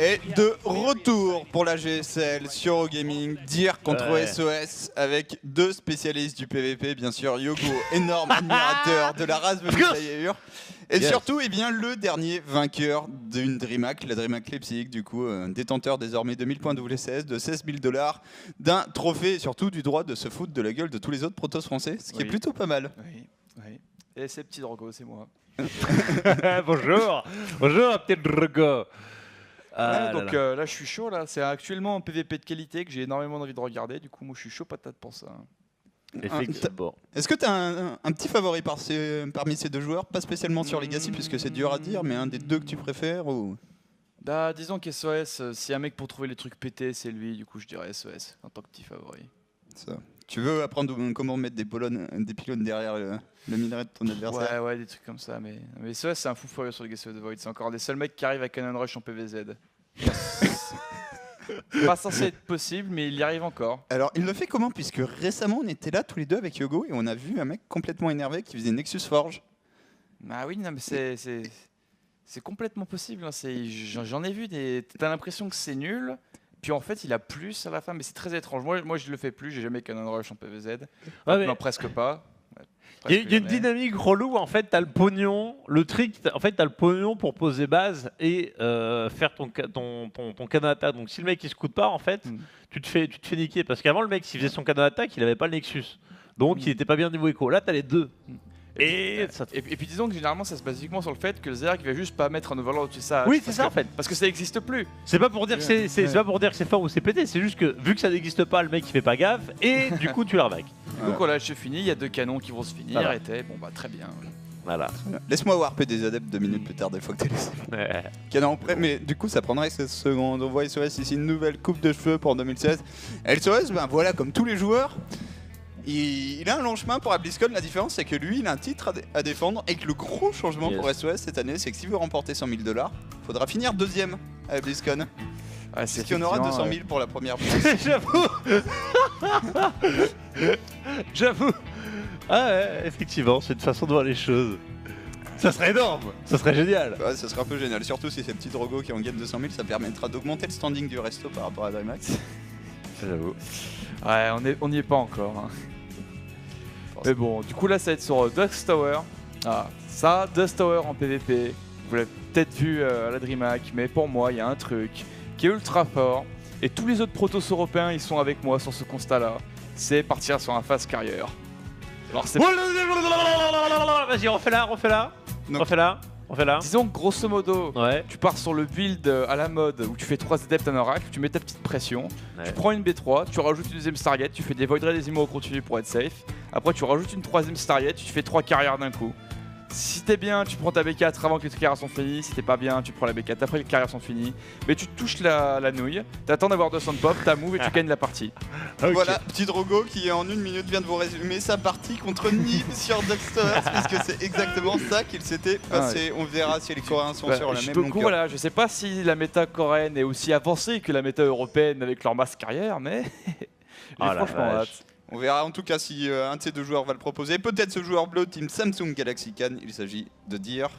Et de retour pour la GSL sur Eurogaming, Dir contre SOS avec deux spécialistes du PVP, bien sûr, Yogo, énorme admirateur de la race venue d'ailleurs, et surtout le dernier vainqueur d'une DreamHack, la DreamHack Leipzig, du coup, détenteur désormais de 1000 points de WCS, de 16 000 $, d'un trophée et surtout du droit de se foutre de la gueule de tous les autres protos français, ce qui est plutôt pas mal. Oui. Et c'est petit Drogo, c'est moi. Bonjour, petit Drogo. Donc là je suis chaud là, c'est actuellement un PVP de qualité que j'ai énormément envie de regarder, du coup moi je suis chaud patate pour ça. Effectivement. Est-ce que tu as un petit favori parmi ces deux joueurs? Pas spécialement sur Legacy puisque c'est dur à dire, mais un des deux que tu préfères ou... Bah disons qu'SOS, si un mec pour trouver les trucs pétés c'est lui, du coup je dirais SOS en tant que petit favori. Ça. Tu veux apprendre comment mettre des pylônes derrière le minerai de ton adversaire? Ouais, des trucs comme ça, mais SOS c'est un fou furieux sur Legacy of the Void, c'est encore un des seuls mecs qui arrivent à Cannon Rush en PVZ. C'est pas censé être possible, mais il y arrive encore. Alors, il le fait comment? Puisque récemment, on était là tous les deux avec Yogo et on a vu un mec complètement énervé qui faisait Nexus Forge. Ah oui, non, mais c'est complètement possible. Hein. J'en ai vu des. T'as l'impression que c'est nul, puis en fait, il a plus à la fin, mais c'est très étrange. Moi, je le fais plus, j'ai jamais Cannon Rush en PVZ. Non, presque pas. Il y a une dynamique relou, en fait, t'as le pognon, le trick, en fait, t'as le pognon pour poser base et faire ton canon d'attaque. Donc si le mec il se coûte pas, en fait, tu te fais niquer. Parce qu'avant, le mec, s'il faisait son canon d'attaque, il avait pas le Nexus. Donc il était pas bien niveau écho. Là, t'as les deux. Et puis disons que généralement ça se base uniquement sur le fait que le Zerg va juste pas mettre un overlord au-dessus de ça. Oui, c'est ça en fait. Parce que ça n'existe plus. C'est pas pour dire que c'est pas pour dire que c'est fort ou c'est pété, c'est juste que vu que ça n'existe pas, le mec il fait pas gaffe et du coup tu l'arnaques. Donc voilà, je finis, il y a deux canons qui vont se finir voilà. Et bon bah très bien. Voilà. Laisse-moi warper des adeptes 2 minutes plus tard des fois que t'es laissé. Canon prêt, mais du coup ça prendrait 16 secondes. On voit SOS ici une nouvelle coupe de cheveux pour 2016. SOS, ben voilà, comme tous les joueurs. Il a un long chemin pour la BlizzCon, la différence c'est que lui il a un titre à défendre et que le gros changement pour SOS cette année c'est que s'il veut remporter 100 000 $, il faudra finir deuxième à la BlizzCon. Ouais, c'est qu'il y en aura 200 000 pour la première place. J'avoue. Ah ouais, effectivement, c'est une façon de voir les choses. Ça serait énorme, ça serait génial. Ouais, ça serait un peu génial, surtout si c'est petit Drogo qui en gagne 200 000, ça permettra d'augmenter le standing du resto par rapport à DreamHack. J'avoue. Ouais, on n'y est pas encore. Hein. Mais bon, du coup là ça va être sur Dust Tower. Ah, ça, Dust Tower en PVP, vous l'avez peut-être vu à la DreamHack, mais pour moi il y a un truc qui est ultra fort, et tous les autres protos européens ils sont avec moi sur ce constat-là, c'est partir sur un fast carrier. Alors c'est... Vas-y, refais-la. Disons que grosso modo, tu pars sur le build à la mode où tu fais 3 adeptes en oracle, tu mets ta petite pression, tu prends une B3, tu rajoutes une deuxième Stargate, tu fais des Void Ray des immo au continu pour être safe. Après tu rajoutes une troisième Stargate, tu fais 3 carrières d'un coup. Si t'es bien, tu prends ta B4 avant que les carrières sont finies. Si t'es pas bien, tu prends la B4 après que les carrières sont finies. Mais tu touches la nouille, t'attends d'avoir 200 de pop, t'as move et tu gagnes la partie. Okay. Voilà, petit Drogo qui en 1 minute vient de vous résumer sa partie contre Nib sur Duckstars, puisque c'est exactement ça qu'il s'était passé. Ouais. On verra si les Coréens sont sur la même longueur. Voilà, je sais pas si la méta coréenne est aussi avancée que la méta européenne avec leur masse carrière, mais franchement hâte. On verra en tout cas si un de ces deux joueurs va le proposer. Peut-être ce joueur bleu, team Samsung Galaxy Can. Il s'agit de Dir.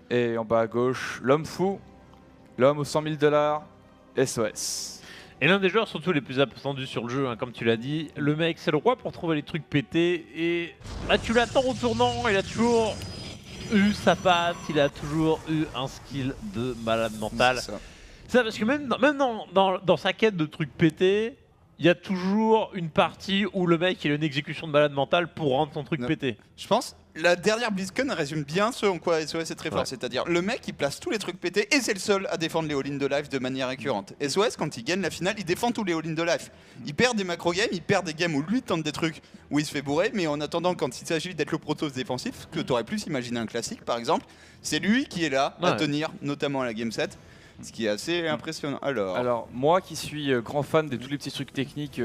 Et en bas à gauche, l'homme fou, l'homme aux 100 000 $, SOS. Et l'un des joueurs surtout les plus attendus sur le jeu, hein, comme tu l'as dit. Le mec, c'est le roi pour trouver les trucs pétés. Et bah, tu l'attends au tournant, il a toujours eu sa patte, il a toujours eu un skill de malade mental. C'est ça, parce que même dans sa quête de trucs pétés, il y a toujours une partie où le mec il a une exécution de malade mental pour rendre son truc pété. Je pense la dernière BlizzCon résume bien ce en quoi SOS est très fort, c'est-à-dire le mec il place tous les trucs pétés et c'est le seul à défendre les all-in de life de manière récurrente. SOS quand il gagne la finale, il défend tous les all-in de life. Il perd des macro games, il perd des games où lui tente des trucs où il se fait bourrer, mais en attendant quand il s'agit d'être le protos défensif, que tu aurais pu s'imaginer un classique par exemple, c'est lui qui est là à tenir, notamment à la game set. ce qui est assez impressionnant. Alors, moi qui suis grand fan de tous les petits trucs techniques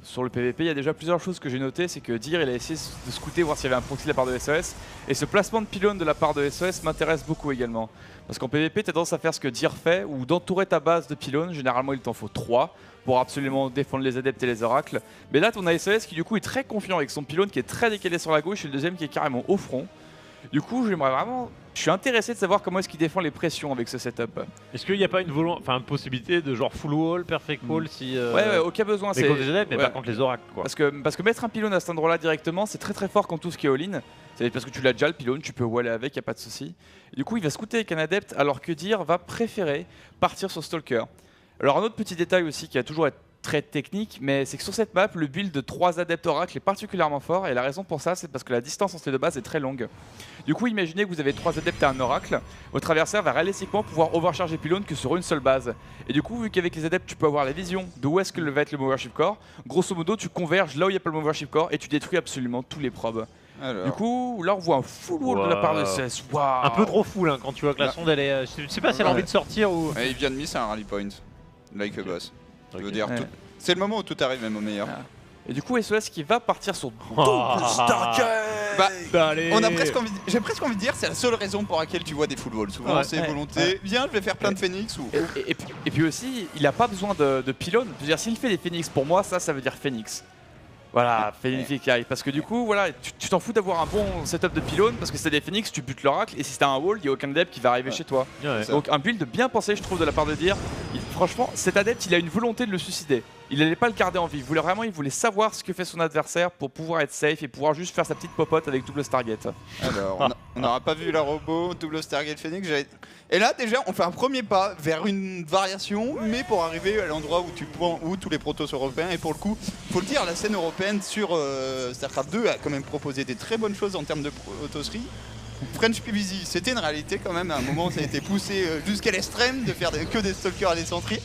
sur le PVP, il y a déjà plusieurs choses que j'ai notées. C'est que Dir, il a essayé de scouter, voir s'il y avait un proxy de la part de SOS. Et ce placement de pylône de la part de SOS m'intéresse beaucoup également. Parce qu'en PVP, tu as tendance à faire ce que Dir fait, ou d'entourer ta base de pylônes. Généralement, il t'en faut 3 pour absolument défendre les adeptes et les oracles. Mais là, ton SOS qui du coup est très confiant avec son pylône qui est très décalé sur la gauche et le deuxième qui est carrément au front. Du coup, je suis intéressé de savoir comment est-ce qu'il défend les pressions avec ce setup. Est-ce qu'il n'y a pas une possibilité de genre full wall, perfect wall si Ouais, aucun besoin. C'est contre les adeptes, mais pas contre les oracles quoi. Parce que mettre un pylône à cet endroit-là directement, c'est très fort contre tout ce qui est all-in. C'est parce que tu l'as déjà le pylône, tu peux waller avec, y a pas de souci. Et du coup, il va scouter avec un adepte, alors que Dir va préférer partir sur Stalker. Alors un autre petit détail aussi qui a toujours été très technique, mais c'est que sur cette map, le build de 3 adeptes oracles est particulièrement fort, et la raison pour ça, c'est parce que la distance entre ces deux bases est très longue. Du coup, imaginez que vous avez 3 adeptes et un oracle, votre adversaire va réalistiquement pouvoir overcharger pylône que sur une seule base. Et du coup, vu qu'avec les adeptes, tu peux avoir la vision de où est-ce que va être le Movership Core, grosso modo, tu converges là où il n'y a pas le Movership Core et tu détruis absolument tous les probes. Du coup, là on voit un full wall de la part de CS. Un peu trop full hein, quand tu vois que la sonde elle est. Je sais pas si elle a envie de sortir ou. Il vient de miss un rally point, like a boss. Je veux dire, c'est le moment où tout arrive même au meilleur. Et du coup, SOS qui va partir sur double Stalker. J'ai presque envie de dire, c'est la seule raison pour laquelle tu vois des full walls. Souvent, c'est volonté. Viens, je vais faire plein de phoenix. Et puis aussi, il a pas besoin de pylône. Je veux dire, s'il fait des phoenix pour moi, ça veut dire phoenix. Voilà, Phoenix qui arrive. Parce que du coup, voilà, tu t'en fous d'avoir un bon setup de pylône parce que si t'as des Phoenix, tu butes l'oracle et si t'as un wall, il n'y a aucun adepte qui va arriver chez toi. Donc un build bien pensé, je trouve, de la part de Dir. Franchement, cet adepte, il a une volonté de le suicider. Il n'allait pas le garder en vie. Il voulait savoir ce que fait son adversaire pour pouvoir être safe et pouvoir juste faire sa petite popote avec double Stargate. Alors, on n'aura pas vu la robot, double Stargate Phoenix. Et là, déjà, on fait un premier pas vers une variation, mais pour arriver à l'endroit où tous les protos sont européens. Et pour le coup, faut le dire, la scène européenne sur StarCraft 2 a quand même proposé des très bonnes choses en termes de protosserie. French PvZ, c'était une réalité quand même. À un moment, ça a été poussé jusqu'à l'extrême de faire que des stalkers à des sentries.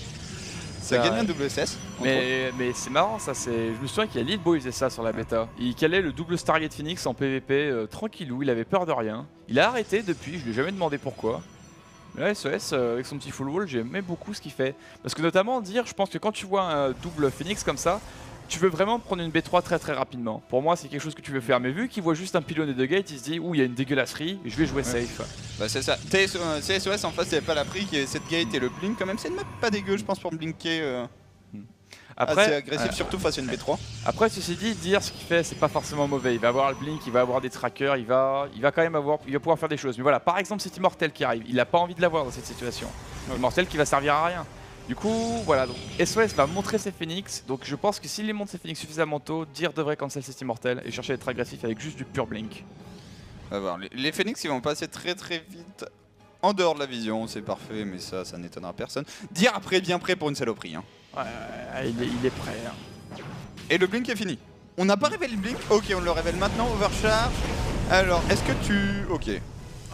Ça gagne un double SS. Mais c'est marrant ça, je me souviens qu'il y a Lilbo, il faisait ça sur la bêta. Il calait le double Stargate Phoenix en PvP tranquillou, il avait peur de rien. Il a arrêté depuis, je lui ai jamais demandé pourquoi. Mais là SOS avec son petit full wall, j'aimais beaucoup ce qu'il fait. Parce que notamment Dir, je pense que quand tu vois un double Phoenix comme ça, tu veux vraiment prendre une B3 très rapidement. Pour moi c'est quelque chose que tu veux faire, mais vu qu'il voit juste un pylône et deux gates, il se dit ouh il y a une dégueulasserie, je vais jouer safe. Bah c'est ça, CSOS en face il n'y avait pas la pris, qui est cette gate et le blink quand même, c'est une map pas dégueu je pense pour blinker. Après, assez agressif surtout face à une B3. Après ceci dit, Dir ce qu'il fait c'est pas forcément mauvais, il va avoir le blink, il va avoir des trackers, il va quand même pouvoir faire des choses. Mais voilà, par exemple cet Immortel qui arrive, il a pas envie de l'avoir dans cette situation. Immortel qui va servir à rien. Du coup, voilà, donc SOS va montrer ses Phoenix, donc je pense que s'il les montre ses Phoenix suffisamment tôt, Dir devrait cancel cet Immortel et chercher à être agressif avec juste du pur blink. On va voir. Les Phoenix ils vont passer très vite en dehors de la vision, c'est parfait, mais ça n'étonnera personne. Dir après bien prêt pour une saloperie. Hein. Ouais, il est prêt. Hein. Et le blink est fini. On n'a pas révélé le blink, ok on le révèle maintenant, overcharge. Alors, est-ce que tu... Ok.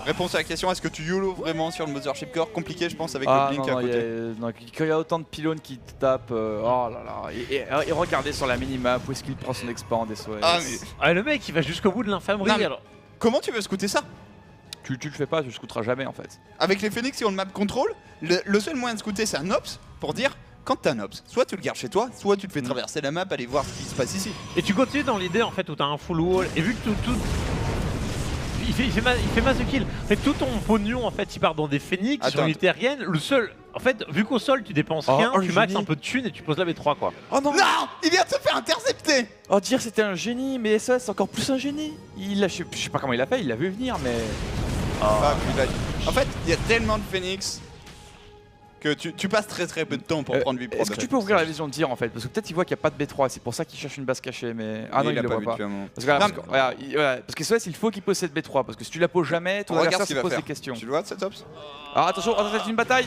Réponse à la question, est-ce que tu YOLO vraiment sur le Mothership Core? Compliqué je pense avec le blink à côté. Quand il y a autant de pylônes qui te tapent, oh là là. Et regardez sur la minimap où est-ce qu'il prend son expand SOS. Le mec il va jusqu'au bout de l'infirmerie alors. Comment tu veux scouter ça? Tu le fais pas, tu le scouteras jamais en fait. Avec les Phoenix et on le map control, le seul moyen de scouter c'est un ops pour dire quand t'as un ops, soit tu le gardes chez toi, soit tu te fais traverser la map, aller voir ce qui se passe ici. Et tu continues dans l'idée en fait où t'as un full wall et vu que tout... Il fait masse de kill. Mais tout ton pognon en fait il part dans des phoenix sur une terrienne. Le seul, en fait, vu qu'au sol tu dépenses rien, tu maxes un peu de thunes et tu poses la B3 quoi. Oh non, non, il vient de se faire intercepter. Oh Dir c'était un génie, mais SOS c'est encore plus un génie. Je sais pas comment il a fait, il l'a vu venir mais... En fait il y a tellement de phoenix que tu passes très peu de temps pour prendre 8 probes. Est-ce que tu peux ouvrir la vision de Dir en fait? Parce que peut-être il voit qu'il n'y a pas de B3, c'est pour ça qu'il cherche une base cachée, mais... Ah non, il le voit pas. Parce que SOS il faut qu'il pose cette B3, parce que si tu la poses jamais, ton adversaire se pose des questions. Tu le vois cette ops? Ah attention, c'est une bataille.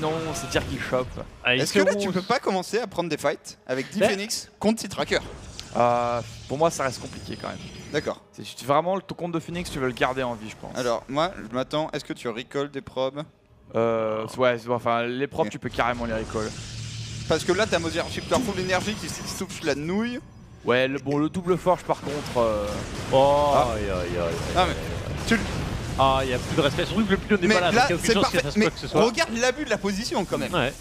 Non, c'est Dir qui chope. Est-ce que là tu peux pas commencer à prendre des fights avec 10 phoenix contre 6 trackers? Pour moi ça reste compliqué quand même. D'accord. C'est vraiment ton compte de Phoenix, tu veux le garder en vie je pense. Alors moi je m'attends, est-ce que tu recall des probes? Enfin les probes tu peux carrément les recall. Parce que là t'as Mothership Core full d'énergie qui souffle la nouille. Ouais, le double forge par contre... Ah mais Ah, il y a plus de respect, surtout que le pylône n'est Mais pas là, là, donc il y a aucune c'est chance parfait. que ça se Mais bloque que ce soit. regarde l'abus de la position quand même. Ouais.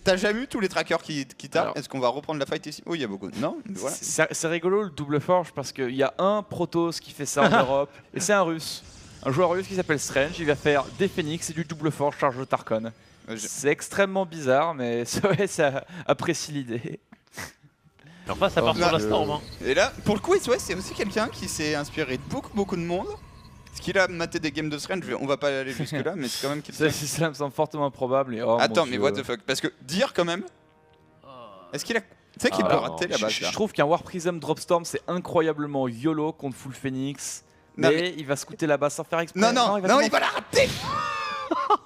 T'as jamais vu tous les trackers qui tapent? Alors. Est-ce qu'on va reprendre la fight ici? Oui, il y a beaucoup. Non, voilà. C'est rigolo le double forge parce qu'il y a un Protoss qui fait ça en Europe et c'est un russe. Un joueur russe qui s'appelle Strange, il va faire des Phoenix et du double forge charge de Tarkon. C'est extrêmement bizarre mais ça apprécie l'idée. Enfin, ça part sur la Storm. Hein. Et là, pour le coup, SOS, c'est aussi quelqu'un qui s'est inspiré de beaucoup de monde. Est-ce qu'il a maté des games de Strange? On va pas aller jusque là, mais c'est quand même quelqu'un. Ça me semble fortement improbable. Et, oh, Attends, mon mais Dieu. what the fuck? Parce que dire quand même. Est-ce qu'il a. Tu sais qu'il peut rater la base là. Je trouve qu'un War Prism Dropstorm c'est incroyablement YOLO contre Full Phoenix. Non, mais il va scouter la base sans faire exprès. Non, il va la rater.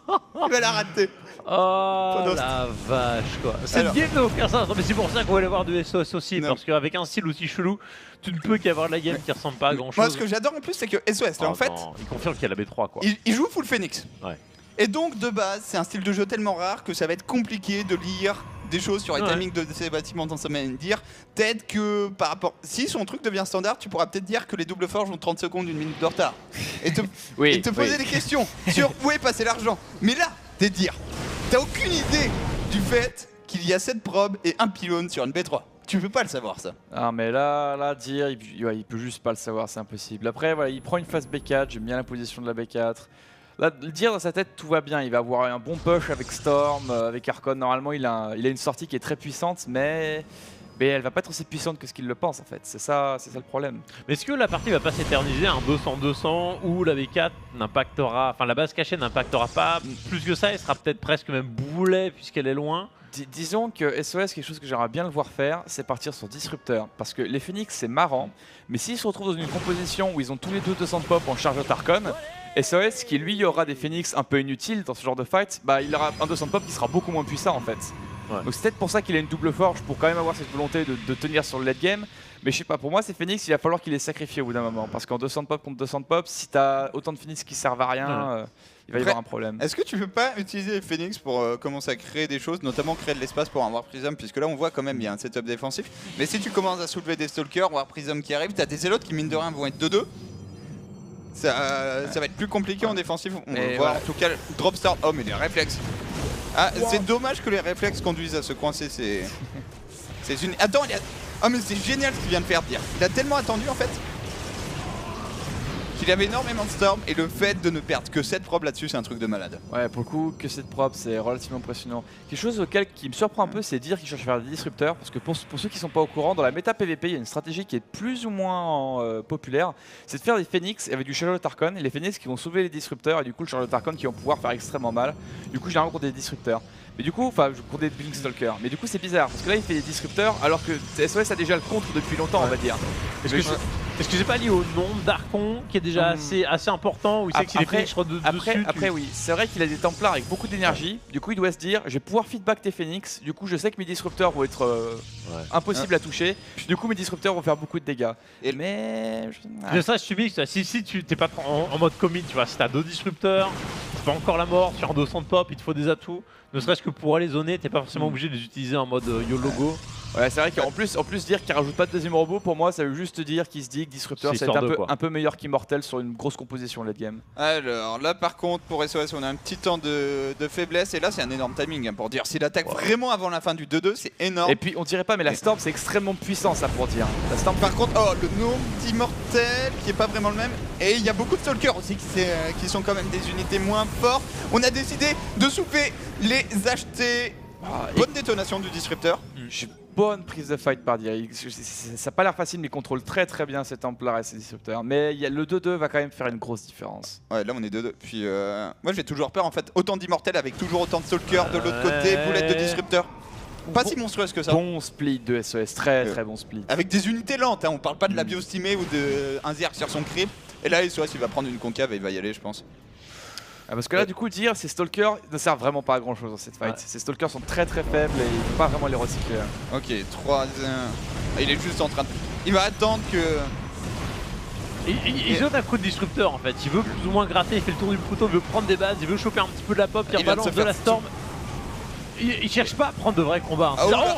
Il va la rater. Oh la vache quoi. Cette game n'a aucun sens. Mais c'est pour ça qu'on va aller voir du SOS aussi. Non. Parce qu'avec un style aussi chelou, tu ne peux qu'avoir la game qui ressemble pas à grand chose. Moi, ce que j'adore en plus, c'est que SOS, là, en fait, il confirme qu'il y a la B3 quoi. il joue Full Phoenix. Ouais. Et donc, de base, c'est un style de jeu tellement rare que ça va être compliqué de lire des choses sur les timings de ces bâtiments dans sa manière de dire. Peut-être que par rapport. Si son truc devient standard, tu pourras peut-être dire que les double forges ont 30 secondes, 1 minute de retard. Et te poser des questions sur où est passé l'argent. Mais là, t'es dire. T'as aucune idée du fait qu'il y a 7 probes et un pylône sur une B3. Tu peux pas le savoir ça. Ah mais là dire, il peut juste pas le savoir, c'est impossible. Après voilà, il prend une phase B4, j'aime bien la position de la B4. Là, le dire dans sa tête, tout va bien, il va avoir un bon push avec Storm, avec Archon. Normalement il a une sortie qui est très puissante, mais elle va pas être aussi puissante que ce qu'il le pense en fait. C'est ça le problème. Mais est-ce que la partie va pas s'éterniser à un 200-200 où la B4 n'impactera, enfin la base cachée n'impactera pas plus que ça, elle sera peut-être presque même boulet puisqu'elle est loin. Disons que SOS, quelque chose que j'aimerais bien le voir faire, c'est partir sur Disrupteur. Parce que les Phoenix c'est marrant, mais s'ils se retrouvent dans une composition où ils ont tous les deux 200 de pop en charge de Tarkon, SOS qui lui aura des Phoenix un peu inutiles dans ce genre de fight, bah il aura un 200 de pop qui sera beaucoup moins puissant en fait. Ouais. Donc c'est peut-être pour ça qu'il a une double forge, pour quand même avoir cette volonté de tenir sur le late game. Mais je sais pas, pour moi ces Phoenix il va falloir qu'il les sacrifie au bout d'un moment. Parce qu'en 200 de pop contre 200 de pop, si t'as autant de Phoenix qui servent à rien, il va y avoir un problème. Est-ce que tu veux pas utiliser les Phoenix pour commencer à créer des choses, notamment créer de l'espace pour un War Prism, puisque là on voit quand même il y a un setup défensif. Mais si tu commences à soulever des Stalkers, War Prism qui arrivent, t'as des Zélotes qui mine de rien vont être 2-2. Ça va être plus compliqué en défensif. On va voir en tout cas drop start. Oh mais les réflexes. Ah c'est dommage que les réflexes conduisent à se coincer. C'est une. Attends il y a. Oh mais c'est génial ce qu'il vient de faire dire. Il a tellement attendu en fait qu'il avait énormément de storm et le fait de ne perdre que 7 probes là-dessus c'est un truc de malade. Ouais pour le coup que 7 probes c'est relativement impressionnant. Quelque chose qui me surprend un peu c'est dire qu'il cherche à faire des disrupteurs parce que pour ceux qui sont pas au courant dans la méta PVP il y a une stratégie qui est plus ou moins populaire, c'est de faire des Phoenix avec du charge de Tarkon et les Phoenix qui vont soulever les disrupteurs et du coup le charge de Tarkon qui vont pouvoir faire extrêmement mal. Du coup généralement contre des disrupteurs. Mais du coup, enfin pour des Blink Stalker. Mais du coup c'est bizarre parce que là il fait des disrupteurs alors que SOS a déjà le contre depuis longtemps on va dire. Est-ce que c'est pas lié au nombre d'Archon qui est déjà assez important ou il sait que s'il est après oui, c'est vrai qu'il a des Templars avec beaucoup d'énergie. Du coup il doit se dire je vais pouvoir feedback tes Phoenix. Du coup je sais que mes disrupteurs vont être impossibles à toucher. Du coup mes disrupteurs vont faire beaucoup de dégâts. Mais le stress subit, si tu t'es pas en mode commit, tu vois, si t'as 2 disrupteurs, c'est pas encore la mort, sur un 200 de pop, il te faut des atouts. Ne serait-ce que pour aller zoner, t'es pas forcément obligé de les utiliser en mode YOLOGO. Ouais, c'est vrai qu'en plus dire qu'il rajoute pas de deuxième robot, pour moi ça veut juste dire qu'il se dit que Disruptor c'est un peu meilleur qu'Immortel sur une grosse composition late game. Alors là par contre pour SOS on a un petit temps de faiblesse et là c'est un énorme timing hein, pour dire s'il attaque vraiment avant la fin du 2-2 c'est énorme. Et puis on dirait pas mais la Storm c'est extrêmement puissant ça pour dire. La Storm par contre le nombre d'Immortels qui est pas vraiment le même et il y a beaucoup de Stalkers aussi qui sont quand même des unités moins fortes. On a décidé de souper les acheter. Bonne détonation du Disruptor. Bonne prise de fight par dire. Ça n'a pas l'air facile mais il contrôle très bien ces Templars et ces Disrupteurs. Mais le 2-2 va quand même faire une grosse différence. Ouais là on est 2-2. Puis moi j'ai toujours peur en fait. Autant d'Immortels avec toujours autant de Stalkers de l'autre côté. Boulette de Disruptor. Pas si monstrueuse que ça. Bon split de SOS, très bon split. Avec des unités lentes, hein. On parle pas de la biostimée ou de un Zerg sur son creep. Et là SOS il va prendre une concave et il va y aller je pense. Parce que là du coup dire ces Stalkers ne servent vraiment pas à grand chose dans cette fight. Ces Stalkers sont très faibles et il ne faut pas vraiment les recycler. Ok 3-1. Il est juste en train de... Il va attendre que... Il zone un coup de disrupteur en fait, il veut plus ou moins gratter, il fait le tour du poteau, il veut prendre des bases, il veut choper un petit peu de la pop, il rebalance de la Storm. Il cherche pas à prendre de vrais combats. Hein.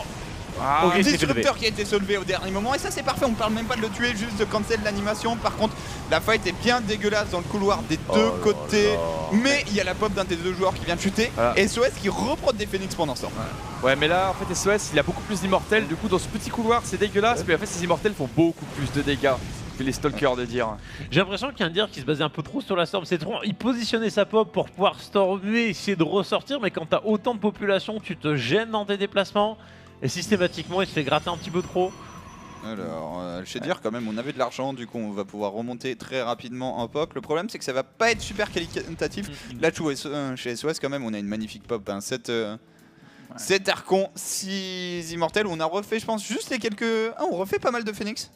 Ok, c'est Disruptor qui a été soulevé au dernier moment et ça c'est parfait, on parle même pas de le tuer, juste de cancel l'animation. Par contre la fight est bien dégueulasse dans le couloir des deux côtés, mais il y a la pop d'un des deux joueurs qui vient de chuter et SOS qui reprend des Phoenix pendant ce temps. Ouais mais là en fait SOS il a beaucoup plus d'immortels, du coup dans ce petit couloir c'est dégueulasse, mais en fait ces immortels font beaucoup plus de dégâts que les stalkers de dire. J'ai l'impression qu'il y a un dire qui se basait un peu trop sur la storm, c'est trop, il positionnait sa pop pour pouvoir stormer, essayer de ressortir, mais quand t'as autant de population tu te gênes dans tes déplacements. Et systématiquement, il se fait gratter un petit peu trop. Alors, chez dire quand même, on avait de l'argent, du coup on va pouvoir remonter très rapidement en pop. Le problème c'est que ça va pas être super qualitatif. Là, chez SOS quand même, on a une magnifique pop. 7 Archons, 6 immortels. On a refait, je pense, juste les quelques... Ah, on refait pas mal de Phoenix.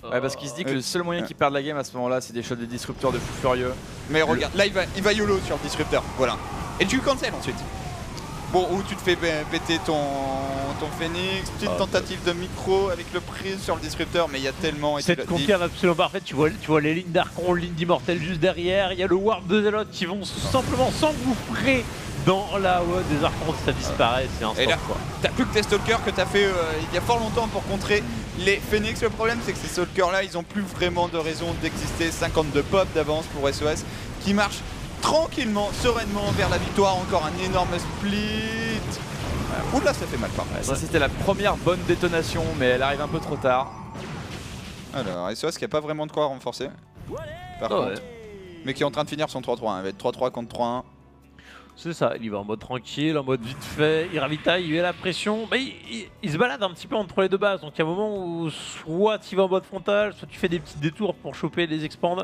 Ouais, parce qu'il se dit que le seul moyen qu'il perde la game à ce moment-là, c'est des shots de disrupteurs de fou furieux. Mais regarde, là il va YOLO sur le disrupteur, voilà. Et tu cancel ensuite. Bon, où tu te fais péter ton Phoenix, petite tentative de micro avec le prise sur le disrupteur, mais il y a tellement... Cette conquête absolument parfaite, tu vois les lignes d'Archon, lignes d'immortels juste derrière, il y a le warp de Zealot qui vont simplement s'engouffrer dans la haute des Archons, ça disparaît, c'est un sport quoi. T'as plus que tes stalkers que t'as fait il y a fort longtemps pour contrer les Phoenix. Le problème c'est que ces stalkers là, ils ont plus vraiment de raison d'exister. 52 pop d'avance pour SOS qui marche tranquillement, sereinement vers la victoire. Encore un énorme split. Oula, ça fait mal par contre. Ça c'était la première bonne détonation, mais elle arrive un peu trop tard. Alors SOS qui a pas vraiment de quoi renforcer par contre, mais qui est en train de finir son 3-3, il va être 3-3 contre 3-1. C'est ça, il va en mode tranquille, en mode vite fait, il ravitaille, il met la pression, mais il se balade un petit peu entre les deux bases, donc il y a un moment où soit tu vas en mode frontal, soit tu fais des petits détours pour choper les expands.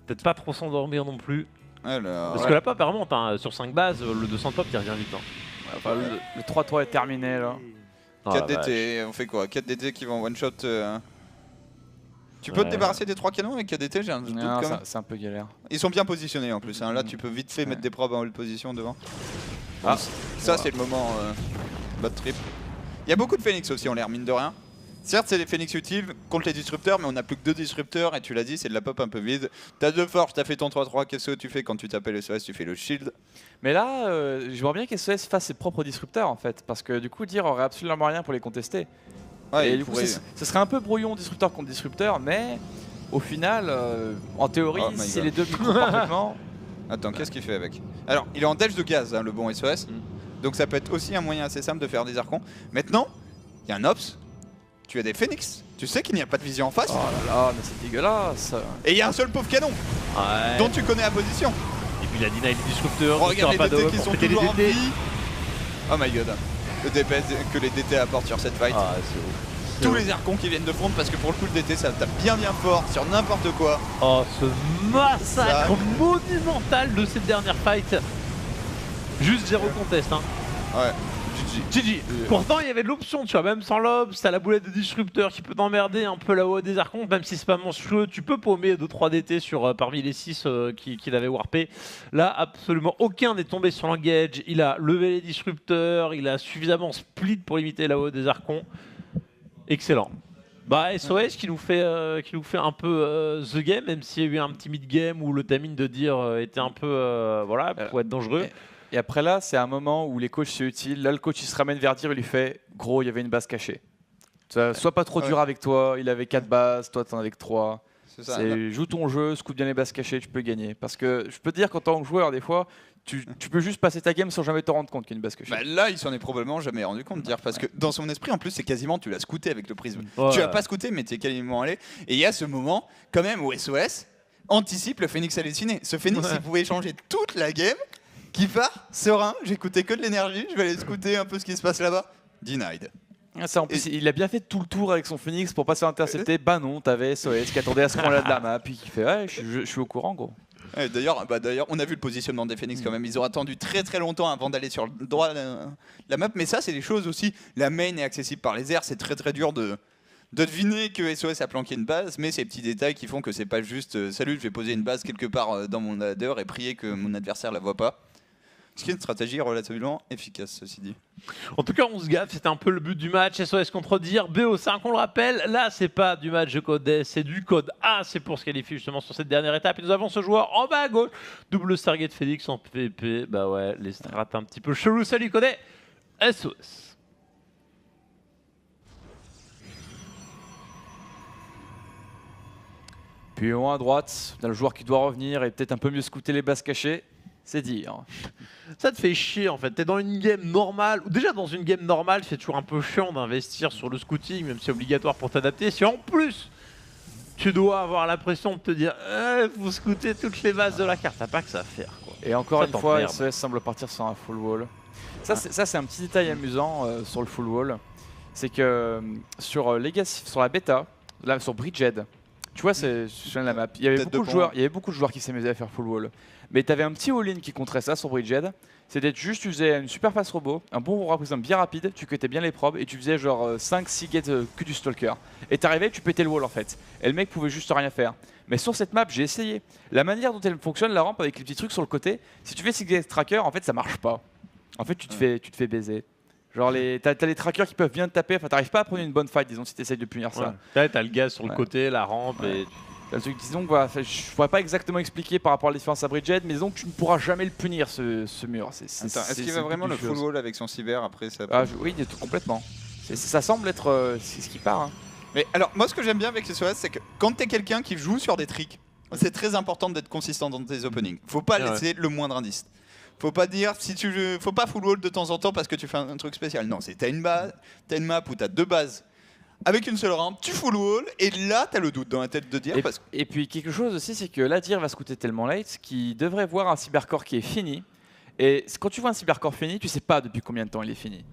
Peut-être pas trop s'endormir non plus. Alors, parce que la pop elle remonte, hein. Sur 5 bases, le 200 pop il revient vite. Hein. Enfin, le 3-3 est terminé là. 4 DT, on fait quoi? 4 DT qui vont one shot. Tu peux te débarrasser des 3 canons avec 4 DT, j'ai un doute quand même. C'est un peu galère. Ils sont bien positionnés en plus, hein. Là tu peux vite fait mettre des probes en haute position devant. Ah. Ça c'est le moment bad trip. Il y a beaucoup de Phoenix aussi en l'air, mine de rien. Certes c'est des Phoenix utiles contre les disrupteurs, mais on a plus que 2 disrupteurs et tu l'as dit, c'est de la pop un peu vide. T'as 2 forges, t'as fait ton 3-3, qu'est-ce que tu fais quand tu t'appelles SOS? Tu fais le shield. Mais là, je vois bien qu'SOS fasse ses propres disrupteurs en fait, parce que du coup dire aurait absolument rien pour les contester. Ouais, et du coup, ce serait un peu brouillon disrupteur contre disrupteur, mais au final, en théorie, si les deux micro parfaitement. Attends, qu'est-ce qu'il fait avec? Alors, il est en dash de gaz, hein, le bon SOS. Donc ça peut être aussi un moyen assez simple de faire des archons. Maintenant, il y a un Ops. Tu as des Phoenix. Tu sais qu'il n'y a pas de vision en face. Oh là là, mais c'est dégueulaesse. Et il y a un seul pauvre canon dont tu connais la position. Et puis la deny du disrupteur. Regarde les DT qui sont toujours en vie. Oh my god. Le DPS que les DT apportent sur cette fight. Ah, c'est ouf. Tous les archons qui viennent de fondre parce que pour le coup le DT ça tape bien fort sur n'importe quoi. Oh ce massacre monumental de cette dernière fight. Juste 0 contest hein. Ouais. GG. Pourtant il y avait de l'option, tu vois, même sans l'obs, t'as la boulette de disrupteur qui peut t'emmerder un peu là-haut des archons, même si c'est pas monstrueux, tu peux paumer 2-3 DT sur parmi les 6 qu'il avait warpé. Là absolument aucun n'est tombé sur l'engage, il a levé les disrupteurs, il a suffisamment split pour limiter là-haut des archons. Excellent. Bah SOS qui nous fait un peu the game, même s'il y a eu un petit mid-game où le timing de dire était un peu voilà, pour être dangereux. Et après là, c'est un moment où les coachs c'est utile. Là, le coach il se ramène vers dire, il lui fait gros, il y avait une base cachée. Sois pas trop dur avec toi, il avait 4 bases, toi t'en avais que 3. Joue ton jeu, scoop bien les bases cachées, tu peux gagner. Parce que je peux te dire qu'en tant que joueur, des fois, tu peux juste passer ta game sans jamais te rendre compte qu'il y a une base cachée. Bah là, il s'en est probablement jamais rendu compte, dire, parce que dans son esprit, en plus, c'est quasiment tu l'as scouté avec le prisme. Ouais. Tu l'as pas scouté, mais tu es quasiment allé. Et il y a ce moment, quand même, où SOS anticipe le Phoenix halluciné. Ce Phoenix, il pouvait changer toute la game, qui part serein. J'écoutais que de l'énergie, je vais aller scouter un peu ce qui se passe là-bas. Denied. Ça, en plus, il a bien fait tout le tour avec son Phoenix pour pas se faire intercepter. Bah non, t'avais SOS qui attendait à ce moment-là de la map, puis qui fait ouais, je suis au courant, gros. Ouais, d'ailleurs, on a vu le positionnement des Phoenix quand même. Ils ont attendu très très longtemps avant d'aller sur le droit de la map. Mais ça, c'est des choses aussi. La main est accessible par les airs. C'est très très dur de deviner que SOS a planqué une base. Mais ces petits détails qui font que c'est pas juste salut, je vais poser une base quelque part dans mon ladder et prier que mon adversaire la voit pas. Ce qui est une stratégie relativement efficace, ceci dit. En tout cas, on se gaffe, c'était un peu le but du match. SOS contre dire BO5, on le rappelle, là, c'est pas du match de code S, c'est du code A. C'est pour se qualifier justement sur cette dernière étape. Et nous avons ce joueur en bas à gauche, double Stargate Phoenix en PvP. Bah ouais, les strats un petit peu chelou. Salut, code SOS. Puis au moins à droite, t'as le joueur qui doit revenir et peut-être un peu mieux scouter les bases cachées. C'est dire. Ça te fait chier en fait. T'es dans une game normale. Déjà dans une game normale, c'est toujours un peu chiant d'investir sur le scouting, même si c'est obligatoire pour t'adapter. Si en plus tu dois avoir l'impression de te dire faut scouter toutes les bases de la carte, t'as pas que ça à faire quoi. Et encore Ça une fois, t'emmerde. SES semble partir sur un full wall. Ça, c'est un petit détail amusant sur le full wall. C'est que sur Legacy, sur la bêta, là, sur Bridgehead, tu vois, c'est sur la map. Il y avait beaucoup de joueurs qui s'amusaient à faire full wall. Mais tu avais un petit all-in qui contrait ça sur Bridgehead. C'était juste, tu faisais une super passe robot, un bon représent bien rapide, tu cutais bien les probes et tu faisais genre 5-6 gates que du stalker. Et t'arrivais, tu pétais le wall en fait. Et le mec pouvait juste rien faire. Mais sur cette map, j'ai essayé. La manière dont elle fonctionne, la rampe avec les petits trucs sur le côté, si tu fais 6 gate tracker, en fait ça marche pas. En fait, tu te fais baiser. Genre, t'as les trackers qui peuvent bien te taper, enfin, t'arrives pas à prendre une bonne fight, disons, si t'essayes de punir ça. Ouais. T'as le gaz sur le côté, la rampe et. T'as le truc, disons, voilà, je pourrais pas exactement expliquer par rapport à la différence à Bridgehead, mais disons que tu ne pourras jamais le punir, ce mur. Est-ce qu'il va vraiment le full wall avec son cyber après ça Oui, complètement. Ça semble être c'est ce qui part. Hein. Mais alors, moi, ce que j'aime bien avec SOS, c'est que quand t'es quelqu'un qui joue sur des tricks, c'est très important d'être consistant dans tes openings. Faut pas laisser le moindre indice. Faut pas dire faut pas full wall de temps en temps parce que tu fais un truc spécial. Non, t'as une map où t'as 2 bases avec une seule rampe, tu full wall et là t'as le doute dans la tête de dire. Et puis quelque chose aussi, c'est que la Dir va se coûter tellement late qu'il devrait voir un cybercore qui est fini. Et quand tu vois un cybercore fini, tu sais pas depuis combien de temps il est fini.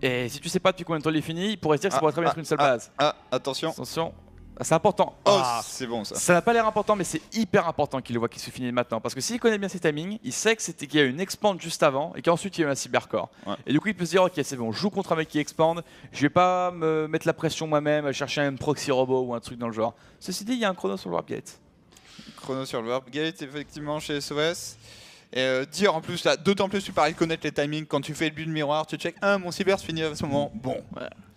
Et si tu sais pas depuis combien de temps il est fini, il pourrait se dire que ça pourrait très bien être une seule base. Attention. C'est important. C'est bon ça. Ça n'a pas l'air important, mais c'est hyper important qu'il le voit qu'il se finit maintenant. Parce que s'il connaît bien ses timings, il sait qu'il y a eu une expand juste avant et qu'ensuite il y a eu un cybercore. Ouais. Et du coup, il peut se dire ok, c'est bon, je joue contre un mec qui expand, je vais pas me mettre la pression moi-même à chercher un proxy robot ou un truc dans le genre. Ceci dit, il y a un chrono sur le Warpgate. Chrono sur le Warpgate, effectivement, chez SOS. Et dire en plus, là, d'autant plus tu parlais de connaître les timings quand tu fais le build miroir, tu check mon cyber se finit à ce moment. Bon,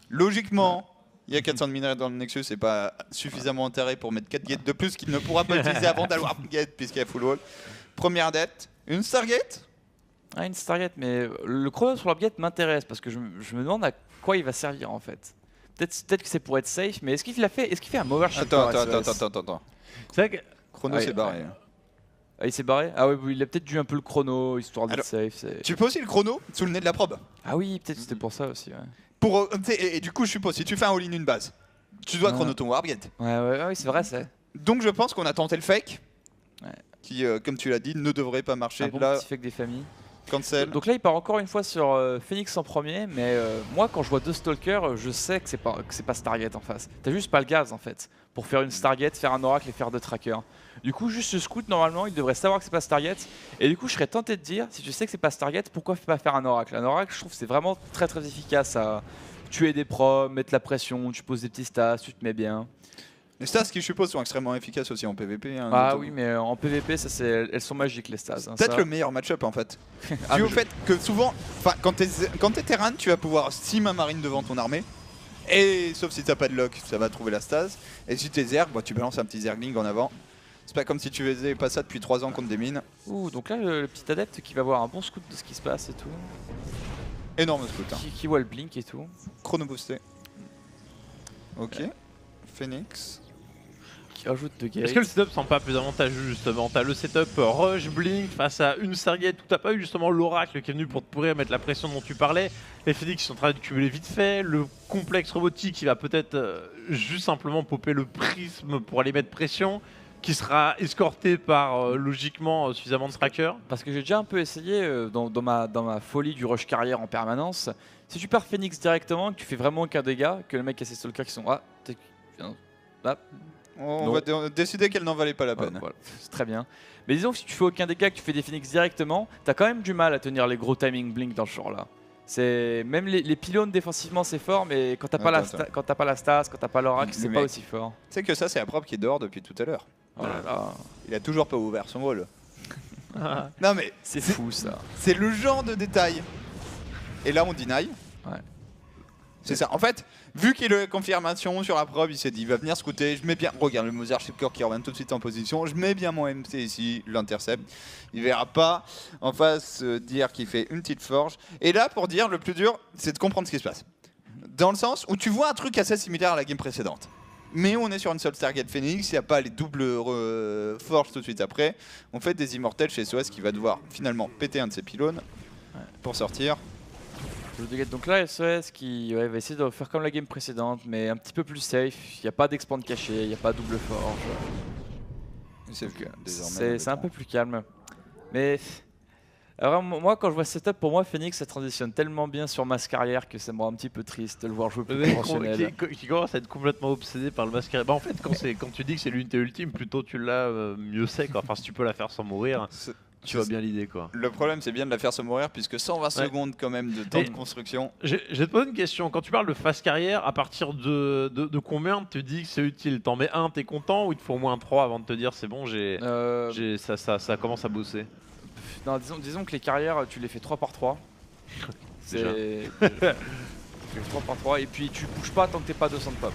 logiquement. Il y a 400 de minerais dans le Nexus, c'est pas suffisamment intérêt pour mettre 4 gates de plus qu'il ne pourra pas utiliser avant d'avoir un gate puisqu'il y a full wall. Première dette, une Stargate. Une Stargate, mais le chrono sur l'Upgate m'intéresse parce que je me demande à quoi il va servir en fait. Peut-être que c'est pour être safe, mais est-ce qu'il fait un overshot? Attends. C'est vrai que Chrono s'est barré. Il s'est barré? Ah oui, il a peut-être dû un peu le chrono histoire d'être safe. Tu peux aussi le chrono sous le nez de la probe. Ah oui, peut-être c'était pour ça aussi. Ouais. Et du coup, je suppose, si tu fais un all-in une base, tu dois chrono ton Warpgate. Ouais, c'est vrai, c'est. Donc je pense qu'on a tenté le fake, qui, comme tu l'as dit, ne devrait pas marcher. Un petit fake des familles. Cancel. Donc là, il part encore une fois sur Phoenix en premier, mais moi, quand je vois 2 Stalkers, je sais que c'est pas Stargate en face. T'as juste pas le gaz en fait pour faire une Stargate, faire un Oracle et faire 2 trackers. Du coup, juste ce scout, normalement, il devrait savoir que c'est pas Stargate. Et du coup, je serais tenté de dire, si tu sais que c'est pas Stargate, pourquoi pas faire un Oracle? Un Oracle, je trouve, c'est vraiment très très efficace à tuer des pros, mettre la pression, tu poses des petits stats, tu te mets bien. Les stats, qui je suppose, sont extrêmement efficaces aussi en PvP. Hein, ah oui, mais en PvP, elles sont magiques les stats. C'est peut-être le meilleur match-up en fait. Dû au fait que souvent, quand t'es Terran, tu vas pouvoir sim un marine devant ton armée. Et sauf si t'as pas de lock, ça va trouver la stase. Et si t'es Zerg, tu balances un petit Zergling en avant. C'est pas comme si tu faisais pas ça depuis 3 ans contre des mines. Ouh, donc là, le petit adepte qui va avoir un bon scout de ce qui se passe et tout. Énorme scout. Hein. Qui voit le blink et tout. Chrono boosté. Ok. Phoenix. Qui rajoute 2 gates. Est-ce que le setup semble pas plus avantageux justement? T'as le setup Rush, Blink face à une Stargate où t'as pas eu justement l'Oracle qui est venu pour te pourrir, mettre la pression dont tu parlais. Les Phoenix sont en train de cumuler vite fait. Le complexe robotique qui va peut-être juste simplement popper le prisme pour aller mettre pression, qui sera escorté par logiquement suffisamment de trackers. Parce que j'ai déjà un peu essayé dans ma folie du rush carrière en permanence. Si tu pars Phoenix directement, que tu fais vraiment aucun dégât, que le mec a ses stalkers qui sont on va décider qu'elle n'en valait pas la peine. Voilà, c'est très bien. Mais disons que si tu fais aucun dégât, que tu fais des Phoenix directement, t'as quand même du mal à tenir les gros timing blink dans ce genre là. Même les pylônes défensivement c'est fort, mais quand t'as pas la stas, quand t'as pas l'oracle, c'est pas aussi fort. Tu sais que ça c'est la preuve qui est dehors depuis tout à l'heure. Oh là là. Il a toujours pas ouvert son wall. Non mais c'est fou ça. C'est le genre de détail. Et là on deny. Ouais. C'est ça. En fait, vu qu'il a eu la confirmation sur la preuve, il s'est dit il va venir scouter. Je mets bien. Regarde le Mothership Core qui revient tout de suite en position. Je mets bien mon MC ici, l'intercept. Il verra pas en face dire qu'il fait une petite forge. Et là, pour dire le plus dur, c'est de comprendre ce qui se passe. Dans le sens où tu vois un truc assez similaire à la game précédente. Mais on est sur une seule target Phoenix, il n'y a pas les doubles forges tout de suite après. On fait des immortels chez SOS qui va devoir finalement péter un de ses pylônes pour sortir. Donc là, SOS qui va essayer de faire comme la game précédente, mais un petit peu plus safe. Il n'y a pas d'expand caché, il n'y a pas double forge. C'est un peu plus calme. Mais alors, moi, quand je vois ce setup, pour moi, Phoenix, ça transitionne tellement bien sur Mass Carrière que ça me rend un petit peu triste de le voir jouer plus conventionnel. Qui commence à être complètement obsédé par le Mass Carrière. Bah en fait, quand tu dis que c'est l'unité ultime, plutôt tu l'as, mieux c'est quoi. Enfin, si tu peux la faire sans mourir. Tu vois bien l'idée quoi. Le problème c'est bien de la faire se mourir puisque 120 secondes quand même de temps de construction. Je vais te poser une question, quand tu parles de phase carrière, à partir de combien tu dis que c'est utile? T'en mets un, t'es content ou il te faut au moins 3 avant de te dire c'est bon, ça commence à bosser? Non, disons que les carrières tu les fais 3 par 3. C'est 3 par 3 et puis tu bouges pas tant que t'es pas 200 de pop.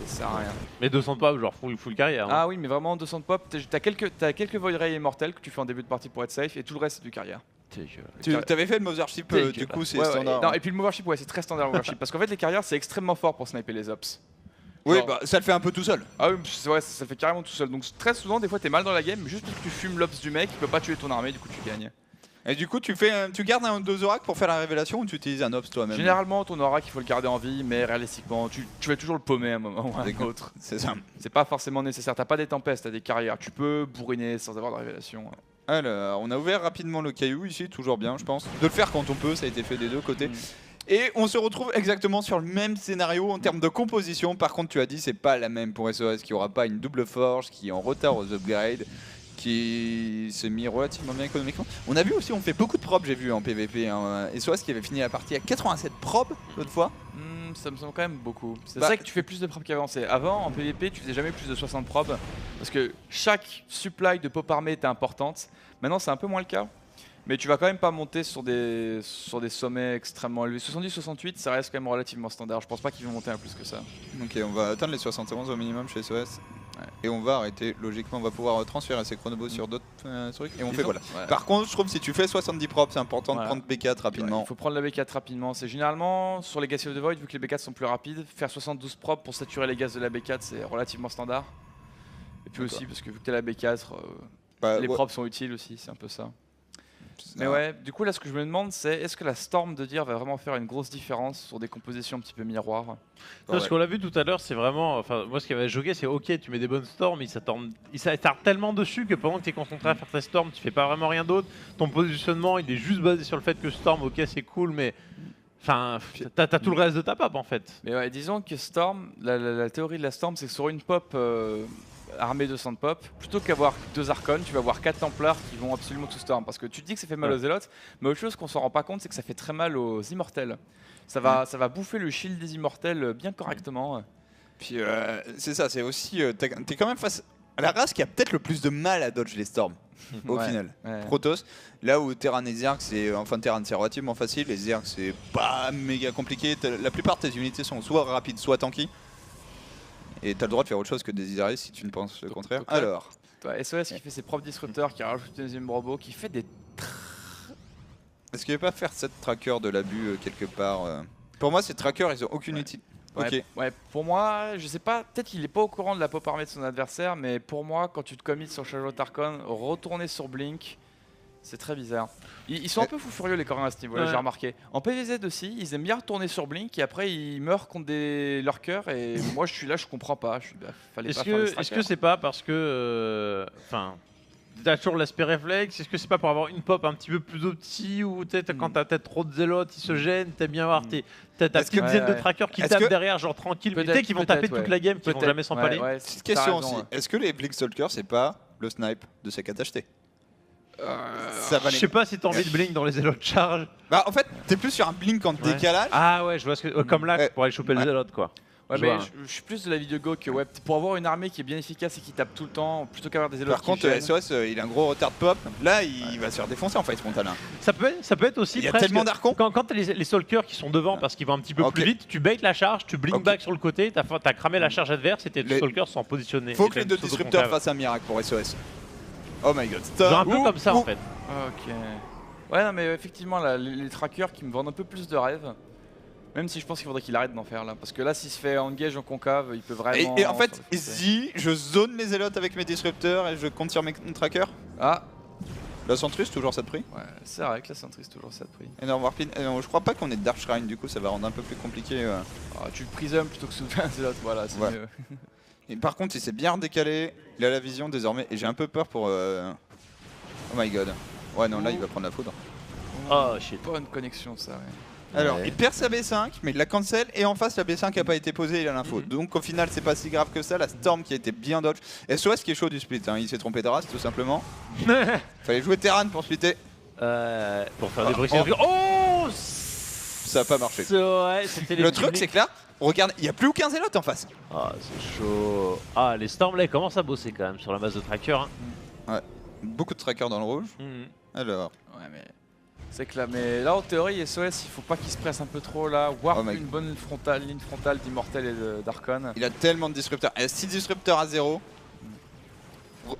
Ça sert à rien. Mais 200 de pop, genre full carrière. Ah oui, mais vraiment 200 de pop, t'as quelques Void Ray immortels que tu fais en début de partie pour être safe et tout le reste c'est du carrière. Tu avais fait le Mothership, du coup c'est standard. Non, et puis le Mothership, c'est très standard le Mothership parce qu'en fait les carrières c'est extrêmement fort pour sniper les ops. Oui, bah ça le fait un peu tout seul. Ah oui, ouais, ça le fait carrément tout seul. Donc très souvent, des fois t'es mal dans la game, mais juste parce que tu fumes l'ops du mec, il peut pas tuer ton armée, du coup tu gagnes. Et du coup, tu gardes un 2 Zorak pour faire la révélation ou tu utilises un Ops toi-même? Généralement, ton Aura, il faut le garder en vie, mais réalistiquement, tu vas toujours le paumer à un moment ou à un autre. C'est ça. C'est pas forcément nécessaire. T'as pas des tempêtes, t'as des carrières. Tu peux bourriner sans avoir de révélation. Alors, on a ouvert rapidement le caillou ici, toujours bien, je pense. De le faire quand on peut, ça a été fait des deux côtés. Et on se retrouve exactement sur le même scénario en termes de composition. Par contre, tu as dit, c'est pas la même pour SOS, qui aura pas une double forge, qui est en retard aux upgrades, qui s'est mis relativement bien économiquement. On a vu aussi, on fait beaucoup de probes, j'ai vu en PVP. SOS qui avait fini la partie à 87 probes l'autre fois. Ça me semble quand même beaucoup. C'est vrai que tu fais plus de probes qu'avant. Avant, en PVP, tu faisais jamais plus de 60 probes parce que chaque supply de pop armée était importante. Maintenant, c'est un peu moins le cas. Mais tu vas quand même pas monter sur des sommets extrêmement élevés. 70-68, ça reste quand même relativement standard. Je pense pas qu'ils vont monter à plus que ça. Ok, on va atteindre les 71 au minimum chez SOS. Et on va arrêter, logiquement on va pouvoir transférer ses chronobos sur d'autres trucs et on fait voilà. Par contre je trouve que si tu fais 70 props c'est important de prendre B4 rapidement. Il faut prendre la B4 rapidement, c'est généralement sur les Legacy of the Void vu que les B4 sont plus rapides, faire 72 props pour saturer les gaz de la B4 c'est relativement standard. Et puis aussi parce que vu que tu as la B4, les props sont utiles aussi, c'est un peu ça. Mais ouais, du coup là ce que je me demande c'est est-ce que la Storm de Deer va vraiment faire une grosse différence sur des compositions un petit peu miroirs? Non, ce qu'on l'a vu tout à l'heure c'est vraiment, enfin moi ce qui avait choqué c'est ok tu mets des bonnes Storms, il s'attarde tellement dessus que pendant que tu es concentré à faire tes Storms tu fais pas vraiment rien d'autre, ton positionnement il est juste basé sur le fait que Storm ok c'est cool mais enfin t'as tout le reste de ta pop en fait. Mais ouais disons que Storm, la théorie de la Storm c'est que sur une pop armée de 100 pop, plutôt qu'avoir 2 Archons, tu vas avoir 4 Templars qui vont absolument tout Storm. Parce que tu te dis que ça fait mal aux Zélotes, mais autre chose qu'on s'en rend pas compte, c'est que ça fait très mal aux Immortels. Ça va bouffer le shield des Immortels bien correctement. Puis c'est ça, c'est aussi, t'es quand même face à la race qui a peut-être le plus de mal à dodge les Storms. Au final, Protoss, là où Terran et Zerg, Terran c'est relativement facile, les Zerg c'est pas méga compliqué, la plupart de tes unités sont soit rapides, soit tanky. Et t'as le droit de faire autre chose que des Isaris si tu ne penses le contraire. Alors, SOS qui fait ses propres disrupteurs, qui rajoute un deuxième robot, qui fait des. Est-ce qu'il ne va pas faire cette tracker de l'abus quelque part Pour moi, ces trackers, ils ont aucune utilité. Ouais, pour moi, je sais pas, peut-être qu'il est pas au courant de la pop armée de son adversaire, mais pour moi, quand tu te commits sur Charlotte Archon, retourner sur Blink, c'est très bizarre. Ils sont un peu fous furieux les Coréens à ce niveau-là, j'ai remarqué. En PVZ aussi, ils aiment bien retourner sur Blink et après ils meurent contre lurkers et moi je suis là, je comprends pas. Est-ce que c'est pas parce que, enfin, t'as toujours l'aspect réflexe? Est-ce que c'est pas pour avoir une pop un petit peu plus opti ou quand t'as peut-être trop de zélotes, ils se gênent, t'aimes bien voir ta petite dizaine de trackers qui tapent derrière, genre tranquille, mais qui vont taper toute la game, qui vont jamais s'empaler. Petite question aussi, est-ce que les Blink Stalkers c'est pas le snipe de ces KHT? Je sais pas si t'as envie de blink dans les zélotes charge. Bah en fait t'es plus sur un blink en décalage. Ah ouais je vois ce que comme là pour aller choper le zélote quoi. Ouais mais je suis plus de l'avis de Go que pour avoir une armée qui est bien efficace et qui tape tout le temps plutôt qu'avoir des zélotes. Par contre SOS il a un gros retard de pop. Là il va se faire défoncer en fait frontalin. Ça peut être aussi. Il y a tellement d'archons. Quand t'as les stalkers qui sont devant parce qu'ils vont un petit peu plus vite, tu bait la charge, tu blink back sur le côté, t'as cramé la charge adverse et tes stalkers sont positionnés. Faut que les deux disrupteurs fassent un miracle pour SOS. Oh my god, stop. Genre un peu comme ça en fait. Ok. Ouais non mais effectivement là, les trackers qui me vendent un peu plus de rêves. Même si je pense qu'il faudrait qu'il arrête d'en faire là. Parce que là, s'il se fait engage en concave, il peut vraiment. Et en fait, si je zone mes zélotes avec mes disrupteurs et je compte sur mes trackers. Ah, La Centrus, toujours ça de prix. ouais, c'est vrai que la Centris toujours ça de prix. Énorme Warpin. Je crois pas qu'on ait de Dark Shrine, du coup, ça va rendre un peu plus compliqué. Ah, tu le prism plutôt que soulever un zélote, voilà, c'est Ouais. mieux. Et par contre, il s'est bien décalé. Il a la vision désormais. Et j'ai un peu peur pour. Oh my god. Ouais, non, là, il va prendre la foudre. Oh shit. Bonne connexion, ça, ouais. Alors, Ouais. il perd sa B5, mais il la cancel, et en face, la B5 a pas été posée, il a l'info. Donc au final, c'est pas si grave que ça. La Storm qui a été bien dodge. SOS qui est chaud du split, hein. Il s'est trompé de race tout simplement. Fallait jouer Terran pour splitter. Pour faire des briques. Oh, Ça a pas marché. Ouais, c'était les Le truc, c'est que là, regarde, il y a plus aucun zélote en face. Ah, c'est chaud. Ah, les Storm là, ils commencent à bosser quand même sur la masse de trackers. Hein. Beaucoup de trackers dans le rouge. Alors, Ouais, mais. C'est que là, mais là en théorie, SOS, il faut pas qu'il se presse un peu trop là. Warp Oh my- une bonne ligne frontale d'Immortel et d'Archon. il a tellement de disrupteurs. Il y a 6 disrupteurs à 0.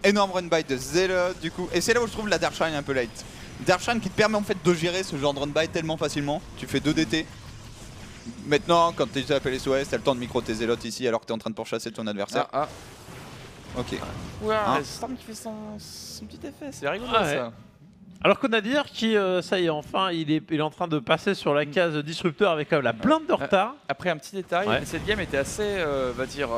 Énorme run by de Zealot du coup. Et c'est là où je trouve la Darkshine un peu light. Darkshine qui te permet en fait de gérer ce genre de run by tellement facilement. Tu fais 2 DT. Maintenant, quand tu appelles SOS, t'as le temps de micro tes zélotes ici alors que t'es en train de pourchasser ton adversaire. Ah, Ok. ouais, Hein Storm qui fait son petit effet, c'est rigolo Ah ouais. ça. Alors Conadir qui, ça y est, enfin, il est en train de passer sur la case disrupteur avec la blinde de retard. Après un petit détail, Ouais. cette game était assez, va dire,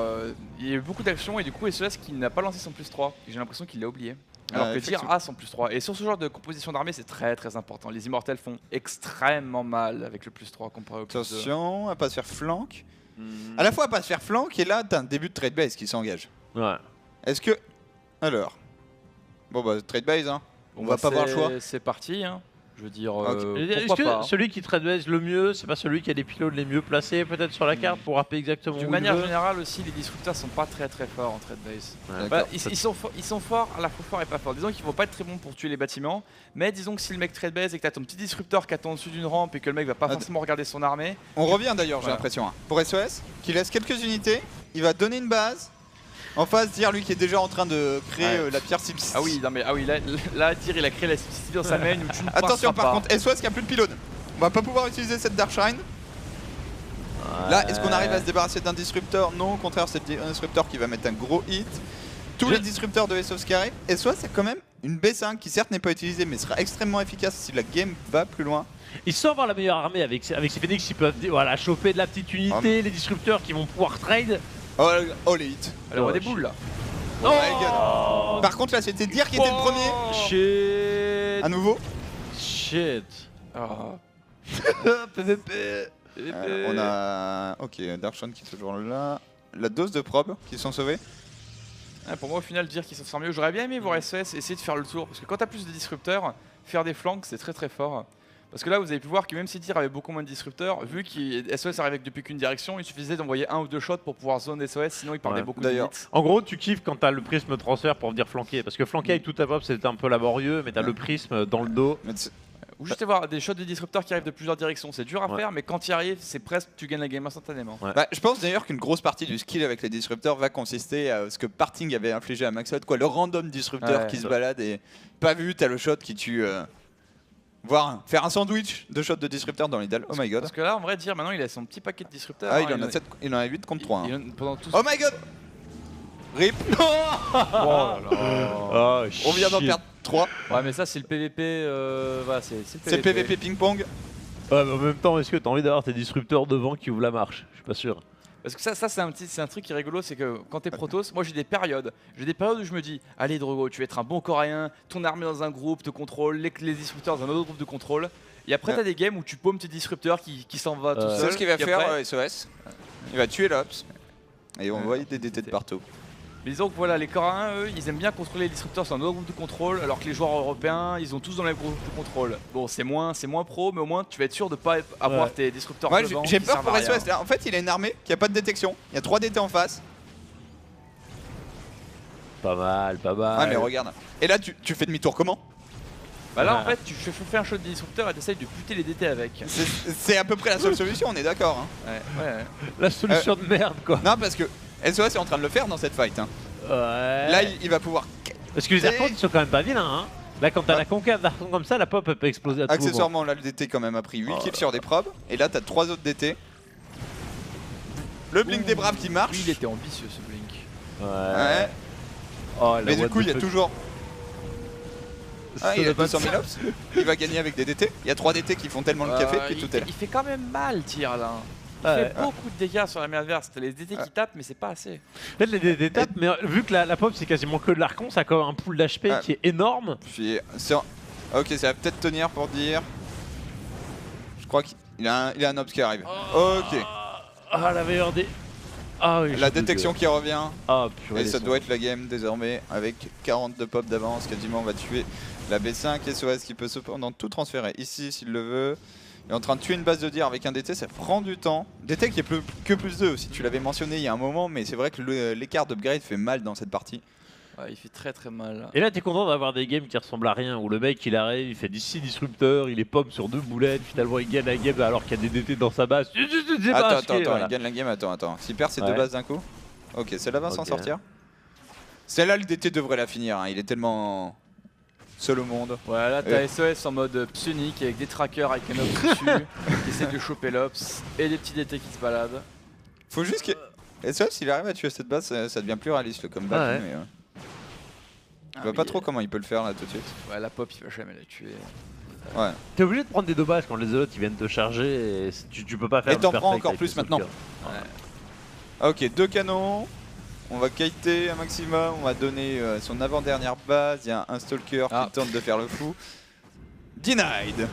il y a eu beaucoup d'actions et du coup SOS qui n'a pas lancé son +3. J'ai l'impression qu'il l'a oublié. Alors que Tyr effectivement. a son +3. Et sur ce genre de composition d'armée, c'est très très important. Les Immortels font extrêmement mal avec le +3 comparé au +2. Attention à pas se faire flank. À la fois à pas se faire flank et là t'as un début de trade base qui s'engage. Ouais. Est-ce que. Alors. Bon bah trade base hein. On Bon, va bah, pas voir le choix. C'est parti, hein. Je veux dire, Est-ce pourquoi que pas. celui qui trade base le mieux, c'est pas celui qui a les pilotes les mieux placés peut-être sur la carte pour rappeler exactement où D'une il manière veut générale aussi, les disrupteurs sont pas très très forts en trade base. Ouais. Bah, D'accord. ils sont forts, à la fois forts et pas forts. Disons qu'ils vont pas être très bons pour tuer les bâtiments, mais disons que si le mec trade base et que t'as ton petit disrupteur qui attend au-dessus d'une rampe et que le mec va pas forcément regarder son armée. On revient d'ailleurs, j'ai Voilà. l'impression. Hein. Pour SOS, qui laisse quelques unités, il va donner une base. En face, dire lui qui est déjà en train de créer Ouais. la pierre SimCity. Ah oui, non mais là Tyr il a créé la SimCity dans sa main où tu ne Attention passeras par pas. contre, SOS qui a plus de pylône. On va pas pouvoir utiliser cette Dark Shrine. Là, est-ce qu'on arrive à se débarrasser d'un disrupteur? Non, au contraire, c'est un disrupteur qui va mettre un gros hit. Tous les disrupteurs de SOS qui arrivent. SOS, c'est quand même une B5 qui certes n'est pas utilisée, mais sera extrêmement efficace si la game va plus loin. Ils sont avoir la meilleure armée avec ces Phoenix, ils peuvent voilà, choper de la petite unité, les disrupteurs qui vont pouvoir trade. Oh les hits. Allez, on voit des boules là. Oh my god. Par contre, là, c'était Dire qui était le premier. Shit. À nouveau. Shit. Ah. PVP. On a. Ok, Darkshine qui est toujours là. La dose de probe qui sont sauvés. Pour moi au final dire qu'ils s'en sortent mieux. J'aurais bien aimé voir SOS essayer de faire le tour. Parce que quand t'as plus de disrupteurs, faire des flanks c'est très très fort. Parce que là vous avez pu voir que même si Tyr avait beaucoup moins de disrupteurs, vu que SOS arrivait depuis qu'une direction, il suffisait d'envoyer 1 ou 2 shots pour pouvoir zone SOS, sinon il perdait Ouais. beaucoup D'ailleurs. de hits. En gros, tu kiffes quand t'as le prisme transfert pour venir flanquer. Parce que flanquer avec tout ta pop, c'est un peu laborieux, mais t'as le prisme dans le dos. Mais c'est- Ou juste avoir des shots de disrupteurs qui arrivent de plusieurs directions, c'est dur à Ouais. faire, mais quand tu y arrives, c'est presque tu gagnes la game instantanément. Ouais. Bah, je pense d'ailleurs qu'une grosse partie du skill avec les disrupteurs va consister à ce que Parting avait infligé à Maxot, quoi, le random disrupteur Ouais. qui se balade et pas vu, t'as le shot qui tue. Voire faire un sandwich de shots de disrupteur dans l'idéal. Oh my god. Parce que là, en vrai, dire maintenant il a son petit paquet de disrupteurs. Ah, hein, il en a 8 contre 3. hein. pendant tout Oh my god. Rip. Oh là là. On vient d'en perdre 3. Ouais, mais ça, c'est le PVP. Voilà, c'est C'est le PVP ping-pong. Ouais, mais en même temps, est-ce que t'as envie d'avoir tes disrupteurs devant qui ouvrent la marche? Je suis pas sûr. Parce que ça c'est un truc qui est rigolo, c'est que quand t'es Protoss, moi j'ai des périodes. J'ai des périodes où je me dis, allez Drogo, tu vas être un bon coréen, ton armée dans un groupe te contrôle, les disrupteurs dans un autre groupe de contrôle. Et après Ouais. t'as des games où tu paumes tes disrupteurs qui s'en va tout C'est seul. ce qu'il va puis faire après- SOS. Il va tuer l'Ops. Et on Ouais. voit des DT de partout. Mais disons que voilà, les Coréens, eux, ils aiment bien contrôler les disrupteurs sur un autre groupe de contrôle, alors que les joueurs européens, ils ont tous dans le même groupe de contrôle. Bon, c'est moins pro, mais au moins tu vas être sûr de pas avoir Ouais. tes disrupteurs Ouais, devant. j'ai qui peur servent pour à rien. SOS là. En fait, il a une armée qui a pas de détection. Il y a 3 DT en face. Pas mal, pas mal. Ah, mais regarde. Et là, tu fais demi-tour comment? Bah là, Ouais. en fait, tu fais un shot de disrupteur et t'essayes de buter les DT avec. C'est à peu près la seule solution, on est d'accord. Hein. Ouais. La solution de merde, quoi. Non, parce que SOS est en train de le faire dans cette fight. Hein. Ouais. Là, il va pouvoir. Parce que les C'est- archons, ils sont quand même pas vilains, hein. Là, quand t'as la conquête d'arçon comme ça, la pop elle peut exploser à tout moment. Accessoirement, là, le DT quand même a pris 8 kills sur des probes. Et là, t'as 3 autres DT. Le blink des braves qui marche. Oui, il était ambitieux ce blink. Ouais. Oh, Mais du coup, il y a toujours. Ah, il a 200 000 ops. Il va gagner avec des DT. Il y a 3 DT qui font tellement le café depuis tout à l'heure. Il fait quand même mal, Tyr là. Il fait beaucoup de dégâts sur la main adverse. T'as les DT qui tapent, mais c'est pas assez. En fait, les DT tapent, mais vu que la pop c'est quasiment que de l'archon, ça a quand même un pool d'HP qui est énorme. Puis, ok, ça va peut-être tenir pour dire. Je crois qu'il a un ops qui arrive. Ok. Ah, la meilleure des. Ah oui. La détection qui revient. Ah, purée. Et ça doit être la game désormais avec 42 pop d'avance. Quasiment, on va tuer la B5 SOS qui peut cependant tout transférer ici s'il le veut. Il est en train de tuer une base de dir avec un DT, ça prend du temps. DT qui est que plus 2 aussi, tu l'avais mentionné il y a un moment, mais c'est vrai que l'écart d'upgrade fait mal dans cette partie. Ouais, il fait très très mal. Et là, t'es content d'avoir des games qui ressemblent à rien, où le mec il arrive, il fait 6 disrupteurs, il est pomme sur 2 boulettes, finalement il gagne la game alors qu'il y a des DT dans sa base. Attends, il gagne la game, attends. S'il perd ses 2 bases d'un coup. Ok, celle-là va s'en sortir. Celle-là, le DT devrait la finir, hein. Il est tellement seul au monde. Ouais, là t'as SOS en mode psionique avec des trackers avec un ops dessus qui essaie de choper l'ops et des petits DT qui se baladent. Faut juste que SOS, s'il arrive à tuer cette base, ça devient plus réaliste le comeback. Mais, je vois pas trop comment il peut le faire là tout de suite. Ouais, la pop il va jamais la tuer. Ouais. T'es obligé de prendre des 2 bases quand les autres ils viennent te charger et tu peux pas faire. Et t'en prends encore plus maintenant. Ouais. Ok, 2 canons. On va kiter un maximum. On va donner son avant-dernière base. Il y a un stalker qui tente de faire le fou. Denied.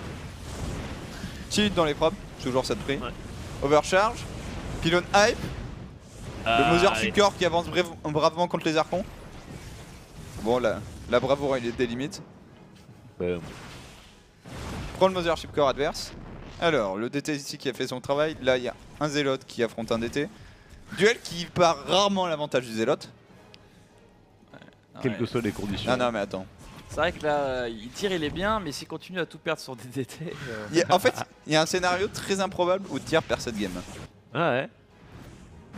Cheat dans les props, toujours ça de prix. Overcharge. Pylon hype. Le Mothership Core qui avance bravement contre les archons. Bon, la bravoure il est des limites. Prends le Mothership Core adverse. Alors, le DT ici qui a fait son travail. Là, il y a un Zélote qui affronte un DT. Duel qui part rarement l'avantage du Zélote. Quelles que soient les conditions. Non, mais attends. C'est vrai que là, il tire, il est bien, mais s'il continue à tout perdre sur des DT. En fait, il y a un scénario très improbable où Tyr perd cette game. Ah ouais.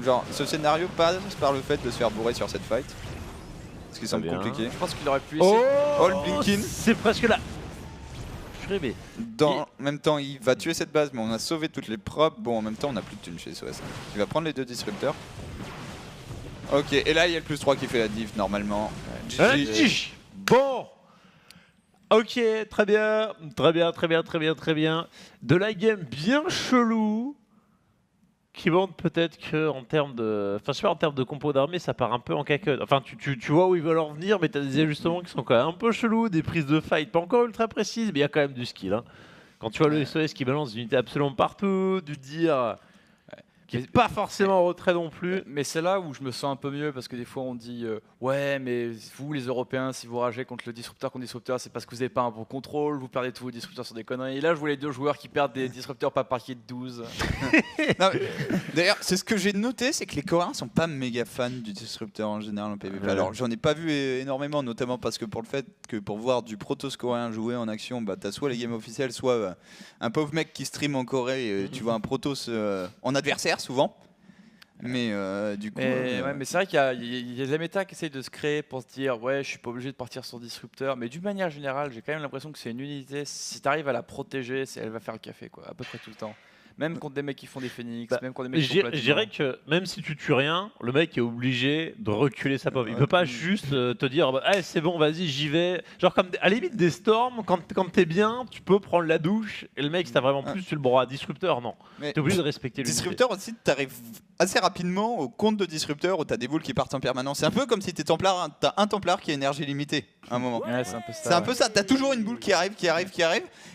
Genre, ce scénario passe par le fait de se faire bourrer sur cette fight. Ce qui semble compliqué. Je pense qu'il aurait pu essayer. Oh, le Blinkin. C'est presque là. Mais dans en même temps, il va tuer cette base, mais on a sauvé toutes les props. Bon, en même temps, on a plus de thunes chez SOS. Il va prendre les 2 disrupteurs. Ok, et là, il y a le plus 3 qui fait la diff normalement. Bon. Ok, très bien. De la game bien chelou. Qui montre peut-être que en termes de, enfin, je sais pas, en termes de compo d'armée, ça part un peu en cacahuète. Enfin, tu vois où ils veulent en venir, mais t'as des ajustements qui sont quand même un peu chelous, des prises de fight pas encore ultra précises, mais il y a quand même du skill. Hein. Quand tu vois le SOS qui balance des unités absolument partout, du dire qui est pas forcément en retrait non plus. Mais c'est là où je me sens un peu mieux parce que des fois on dit ouais, mais vous les Européens, si vous ragez contre le disrupteur, c'est parce que vous n'avez pas un bon contrôle, vous perdez tous vos disrupteurs sur des conneries. Et là je vois les 2 joueurs qui perdent des disrupteurs pas parqués de 12. D'ailleurs, c'est ce que j'ai noté, c'est que les Coréens sont pas méga fans du disrupteur en général en PvP. Alors j'en ai pas vu énormément, notamment parce que pour le fait que pour voir du Protoss coréen jouer en action, bah t'as soit les games officiels, soit un pauvre mec qui stream en Corée et tu vois un Protoss en adversaire souvent. Mais du coup. Mais c'est vrai qu'il y a de la méta qui essaye de se créer pour se dire ouais, je suis pas obligé de partir sur disrupteur. Mais d'une manière générale, j'ai quand même l'impression que c'est une unité. Si tu arrives à la protéger, elle va faire le café, quoi, à peu près tout le temps. Même contre des mecs qui font des phoenix, même contre des mecs qui font platine. Je dirais que même si tu tues rien, le mec est obligé de reculer sa pop. Il peut pas juste te dire ah, c'est bon, vas-y, j'y vais. Genre comme à la limite des storms, quand t'es bien, tu peux prendre la douche et le mec si t'as vraiment plus tu le broies. Disrupteur, non. T'es obligé de respecter l'unité. Disrupteur aussi, t'arrives assez rapidement au compte de disrupteur où t'as des boules qui partent en permanence. C'est un peu comme si t'as un templard qui a énergie limitée à un moment. Ouais, c'est un peu ça. C'est un peu ça. T'as toujours une boule qui arrive.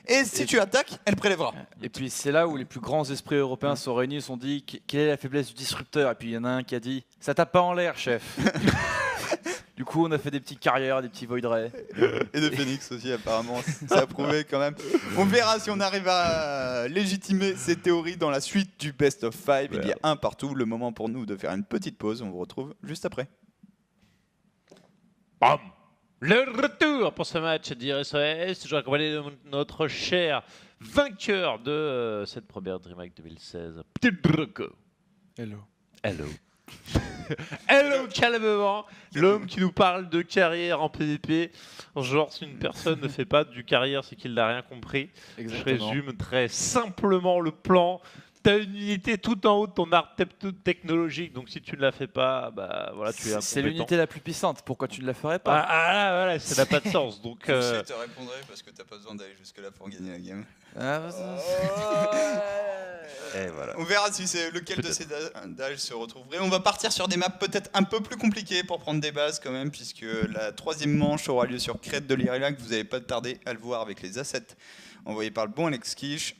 Et si tu attaques, elle prélèvera. Et puis c'est là où les plus grands esprits européens se sont réunis, se sont dit quelle est la faiblesse du disrupteur. Et puis il y en a un qui a dit ça tape pas en l'air, chef. Du coup, on a fait des petits carrières, des petits void rays. Et de Phoenix aussi, apparemment. Ça a prouvé quand même. On verra si on arrive à légitimer ces théories dans la suite du Best of 5. Il y a un partout. Le moment pour nous de faire une petite pause. On vous retrouve juste après. Bam. Le retour pour ce match d'IRSOS, toujours accompagné de notre cher vainqueur de cette première DreamHack 2016. Petit Draco. Hello. Hello. Hello calmement, l'homme qui nous parle de carrière en PvP. Genre si une personne ne fait pas du carrière, c'est qu'il n'a rien compris. Exactement. Je résume très simplement le plan. T'as une unité tout en haut de ton arbre technologique, donc si tu ne la fais pas, bah voilà, tu es incompétent. C'est l'unité la plus puissante, pourquoi tu ne la ferais pas? Voilà, ça n'a pas de sens. Donc, Je te répondrai parce que t'as pas besoin d'aller jusque là pour gagner la game. et voilà. On verra si c'est lequel de ces adages se retrouverait. On va partir sur des maps peut-être un peu plus compliquées pour prendre des bases quand même, puisque la troisième manche aura lieu sur Crête de l'Irilac. Vous n'allez pas tarder à le voir avec les assets envoyés par le bon Alex Kish.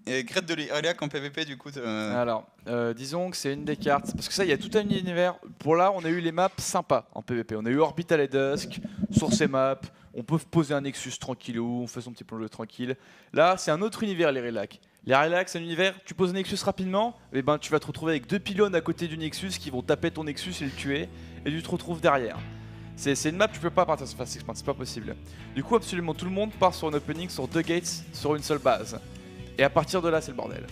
Et Crête de l'Irilac en PvP du coup Alors, disons que c'est une des cartes, parce que ça, il y a tout un univers. Pour là, on a eu les maps sympas en PvP. On a eu Orbital et Dusk sur ces maps. On peut poser un Nexus tranquillou, on fait son petit plongeon tranquille. Là, c'est un autre univers, l'Irilac. L'Irilac, c'est un univers, tu poses un Nexus rapidement, et ben tu vas te retrouver avec 2 pylônes à côté du Nexus qui vont taper ton Nexus et le tuer, et tu te retrouves derrière. C'est une map, tu peux pas partir sur Fast Expand, c'est pas possible. Du coup, absolument tout le monde part sur un opening sur 2 gates sur une seule base. Et à partir de là, c'est le bordel.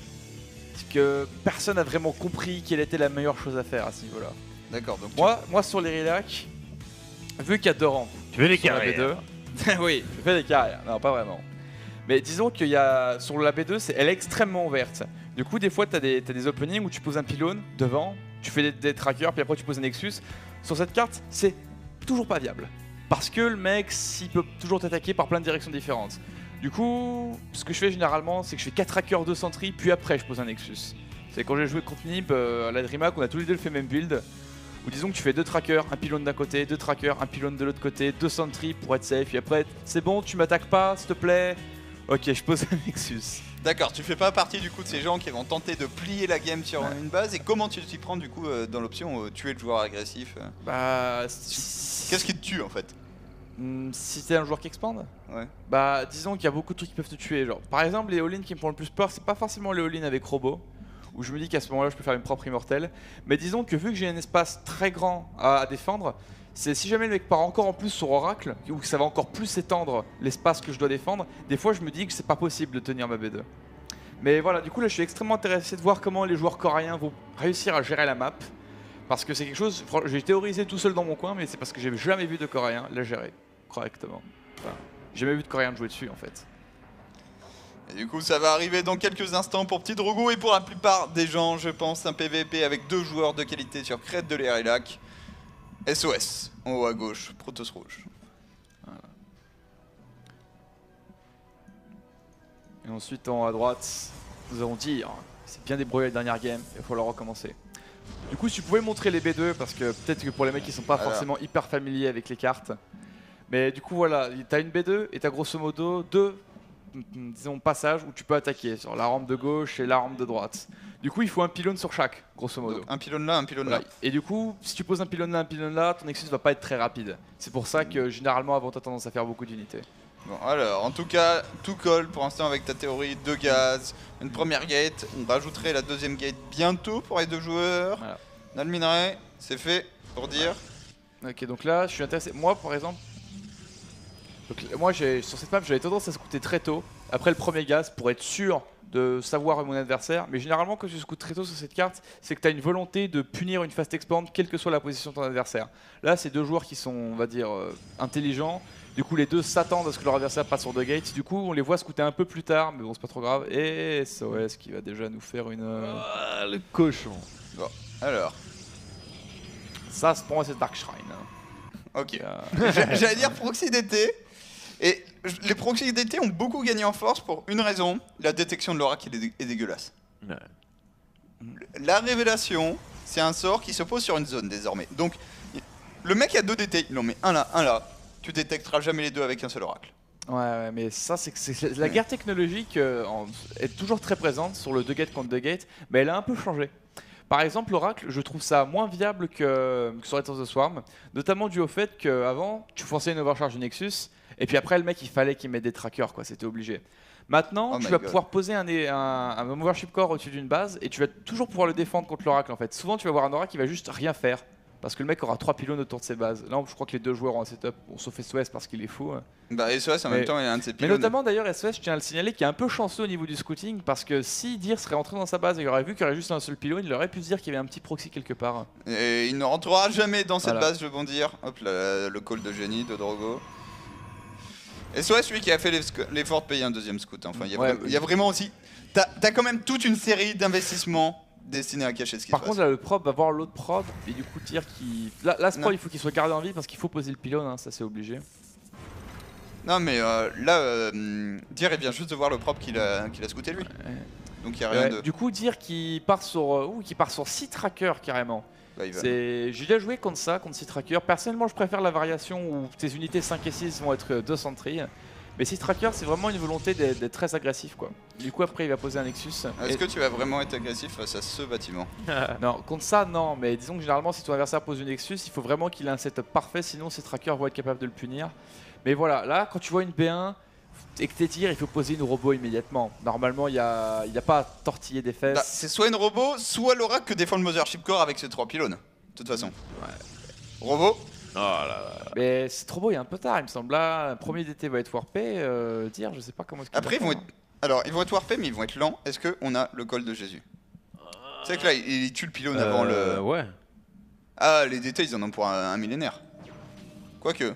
Parce que personne n'a vraiment compris quelle était la meilleure chose à faire à ce niveau-là. D'accord, donc Moi sur l'Irilac, vu qu'il y a 2 rangs, Tu veux les sur la carrières B2, oui, je fais des carrières, non pas vraiment. Mais disons qu'il y a sur la B2, elle est extrêmement ouverte. Du coup, des fois, t'as des openings où tu poses un pylône devant, tu fais des trackers, puis après tu poses un Nexus. Sur cette carte, c'est toujours pas viable. Parce que le mec, il peut toujours t'attaquer par plein de directions différentes. Du coup, ce que je fais généralement, c'est que je fais 4 trackers de sentry, puis après je pose un Nexus. C'est quand j'ai joué contre Nib à la DreamHack, on a tous les deux fait même build. Où disons que tu fais 2 trackers, un pylône d'un côté, 2 trackers, un pylône de l'autre côté, 2 sentry pour être safe, et après, c'est bon, tu m'attaques pas, s'il te plaît. Ok, je pose un Nexus. d'accord, tu fais pas partie du coup de ces gens qui vont tenter de plier la game sur une base. Et comment tu t'y prends du coup dans l'option tuer le joueur agressif Bah. Qu'est-ce qui te tue en fait? Si t'es un joueur qui expande, Ouais. bah disons qu'il y a beaucoup de trucs qui peuvent te tuer. Genre, par exemple, les all-in qui me font le plus peur, c'est pas forcément les all-in avec robot, où je me dis qu'à ce moment-là je peux faire une propre immortelle. Mais disons que vu que j'ai un espace très grand à défendre, c'est si jamais le mec part encore en plus sur Oracle, ou que ça va encore plus étendre l'espace que je dois défendre, des fois je me dis que c'est pas possible de tenir ma B2. Mais voilà, du coup là je suis extrêmement intéressé de voir comment les joueurs coréens vont réussir à gérer la map. Parce que c'est quelque chose, j'ai théorisé tout seul dans mon coin, mais c'est parce que j'ai jamais vu de coréen la gérer correctement. Enfin, j'ai jamais vu de coréen jouer dessus en fait. Et du coup, ça va arriver dans quelques instants pour Petit Drogo et pour la plupart des gens, je pense, un PVP avec 2 joueurs de qualité sur Crête de l'Irilac. SOS, en haut à gauche, Protoss rouge. Voilà. Et ensuite en haut à droite, nous allons dire, c'est bien débrouillé la dernière game, il va falloir recommencer. Du coup, si tu pouvais montrer les B2, parce que peut-être que pour les mecs qui sont pas forcément hyper familiers avec les cartes. Mais du coup, voilà, t'as une B2 et t'as grosso modo 2 disons, passages où tu peux attaquer sur la rampe de gauche et la rampe de droite. Du coup, il faut un pylône sur chaque, grosso modo. Donc, un pylône là, un pylône Voilà. là. Et du coup, si tu poses un pylône là, ton Nexus va pas être très rapide. C'est pour ça que généralement, avant, t'as tendance à faire beaucoup d'unités. Bon, alors, en tout cas, tout colle pour l'instant avec ta théorie. 2 gaz, une première gate. On rajouterait la deuxième gate bientôt pour les 2 joueurs. Voilà. On a le minerai, c'est fait pour dire. Ok, donc là, je suis intéressé. Moi, par exemple, donc, moi, sur cette map, j'avais tendance à scouter très tôt, après le premier gaz, pour être sûr de savoir mon adversaire. Mais généralement, quand tu scoutes très tôt sur cette carte, c'est que tu as une volonté de punir une fast expand, quelle que soit la position de ton adversaire. Là, c'est 2 joueurs qui sont, on va dire, intelligents. Du coup, les 2 s'attendent à ce que leur adversaire passe sur 2 gates. Du coup, on les voit scouter un peu plus tard, mais bon, c'est pas trop grave. Et SOS qui va déjà nous faire une. Ah, le cochon. Bon, alors, Ça, pour moi, c'est Dark Shrine. ok. J'allais dire proxy d'été. Et les proxys d'été ont beaucoup gagné en force pour une raison, la détection de l'oracle est dégueulasse. Ouais. La révélation, c'est un sort qui se pose sur une zone désormais. Donc, le mec a 2 DT, il en met un là. Tu détecteras jamais les 2 avec un seul oracle. Ouais, mais ça, c'est la guerre technologique est toujours très présente sur le 2 gate contre 2 gate, mais elle a un peu changé. Par exemple, l'Oracle, je trouve ça moins viable que sur Red of the Swarm, notamment dû au fait qu'avant, tu forçais une overcharge du Nexus, et puis après, le mec, il fallait qu'il mette des trackers, quoi, c'était obligé. Maintenant, tu vas pouvoir poser un Overship Core au-dessus d'une base, et tu vas toujours pouvoir le défendre contre l'Oracle, en fait. Souvent, tu vas avoir un Oracle qui va juste rien faire, Parce que le mec aura 3 pylônes autour de ses bases. Là, je crois que les 2 joueurs ont un setup, bon, sauf SOS parce qu'il est fou. Bah SOS en même temps il a un de ses Mais pylônes. notamment d'ailleurs SOS, je tiens à le signaler, qui est un peu chanceux au niveau du scouting, parce que si Dir serait rentré dans sa base et il aurait vu qu'il y aurait juste un seul pylône, il aurait pu se dire qu'il y avait un petit proxy quelque part. Et il ne rentrera jamais dans cette Voilà. base, je veux dire. Hop là, le call de génie de Drogo. SOS, lui qui a fait l'effort de payer un deuxième scout. Enfin, il y a vraiment aussi. T'as quand même toute une série d'investissements destinés à cacher ce qui Par se contre, passe. là, le prop va voir l'autre prop, et du coup, Dir qui. Là ce Non. prop, il faut qu'il soit gardé en vie parce qu'il faut poser le pylône, hein, ça c'est obligé. Non, mais là, Dir il vient juste de voir le prop qu'il a scouté lui. Donc il n'y a rien de. Du coup, Dir qui part sur 6 trackers carrément. Bah, il va. J'ai déjà joué contre ça, contre 6 trackers. Personnellement, je préfère la variation où tes unités 5 et 6 vont être 2 sentries. Mais 6 trackers, c'est vraiment une volonté d'être très agressif, quoi. Du coup, après, il va poser un Nexus. Est-ce que tu vas vraiment être agressif face à ce bâtiment? Non, contre ça, non. Mais disons que généralement, si ton adversaire pose une Nexus, il faut vraiment qu'il ait un setup parfait, sinon ces trackers vont être capables de le punir. Mais voilà, là, quand tu vois une B1 et que t'es Dir, il faut poser une robot immédiatement. Normalement, il n'y a pas à tortiller des fesses. Bah, c'est soit une robot, soit elle aura que défend le Mothership Core avec ses 3 pylônes. De toute façon. Robot. Oh là là. Mais c'est trop beau, il est un peu tard, il me semble. Là, un premier DT va être warpé. Dir, je sais pas comment est-ce qu'il Après, va ils vont faire. être. Alors, ils vont être warpés, mais ils vont être lents. Est-ce qu'on a le call de Jésus? Tu sais que là, il tue le pylône avant le. Ouais. Ah, les DT, ils en ont pour un millénaire. Quoique.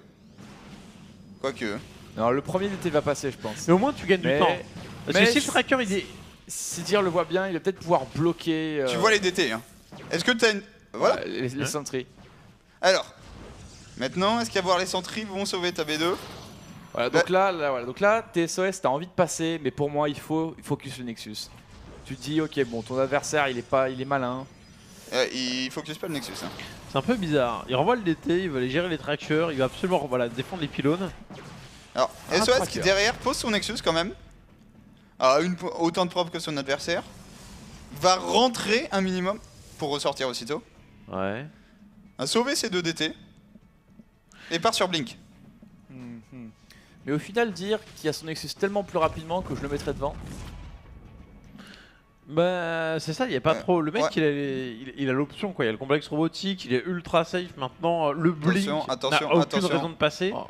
Non, le premier DT va passer, je pense. Mais au moins tu gagnes du temps. Parce que si le tracker il est. Si Dir le voit bien, il va peut-être pouvoir bloquer. Tu vois les DT, hein. Est-ce que t'as une. Voilà. Les sentries. Alors. Maintenant, est-ce qu'avoir les sentries vont sauver ta B2? Voilà, donc voilà. Donc là, tes SOS, t'as envie de passer, mais pour moi, il faut focus le Nexus. Tu te dis, ok, bon, ton adversaire, il est malin. Il focus pas le Nexus. Hein. C'est un peu bizarre. Il renvoie le DT, il va aller gérer les trackers, il va absolument défendre les pylônes. Alors, Un SOS tracker. qui derrière pose son Nexus quand même. À autant de propres que son adversaire. Va rentrer un minimum pour ressortir aussitôt. Ouais. A sauver ses 2 DT. Et part sur Blink. Mais au final, Dir qu'il a son Nexus tellement plus rapidement que je le mettrais devant. Bah c'est ça, il y a pas trop. Le mec ouais. il a l'option quoi, il y a le complexe robotique, il est ultra safe maintenant, le blink Attention, n'a aucune raison de passer. Oh.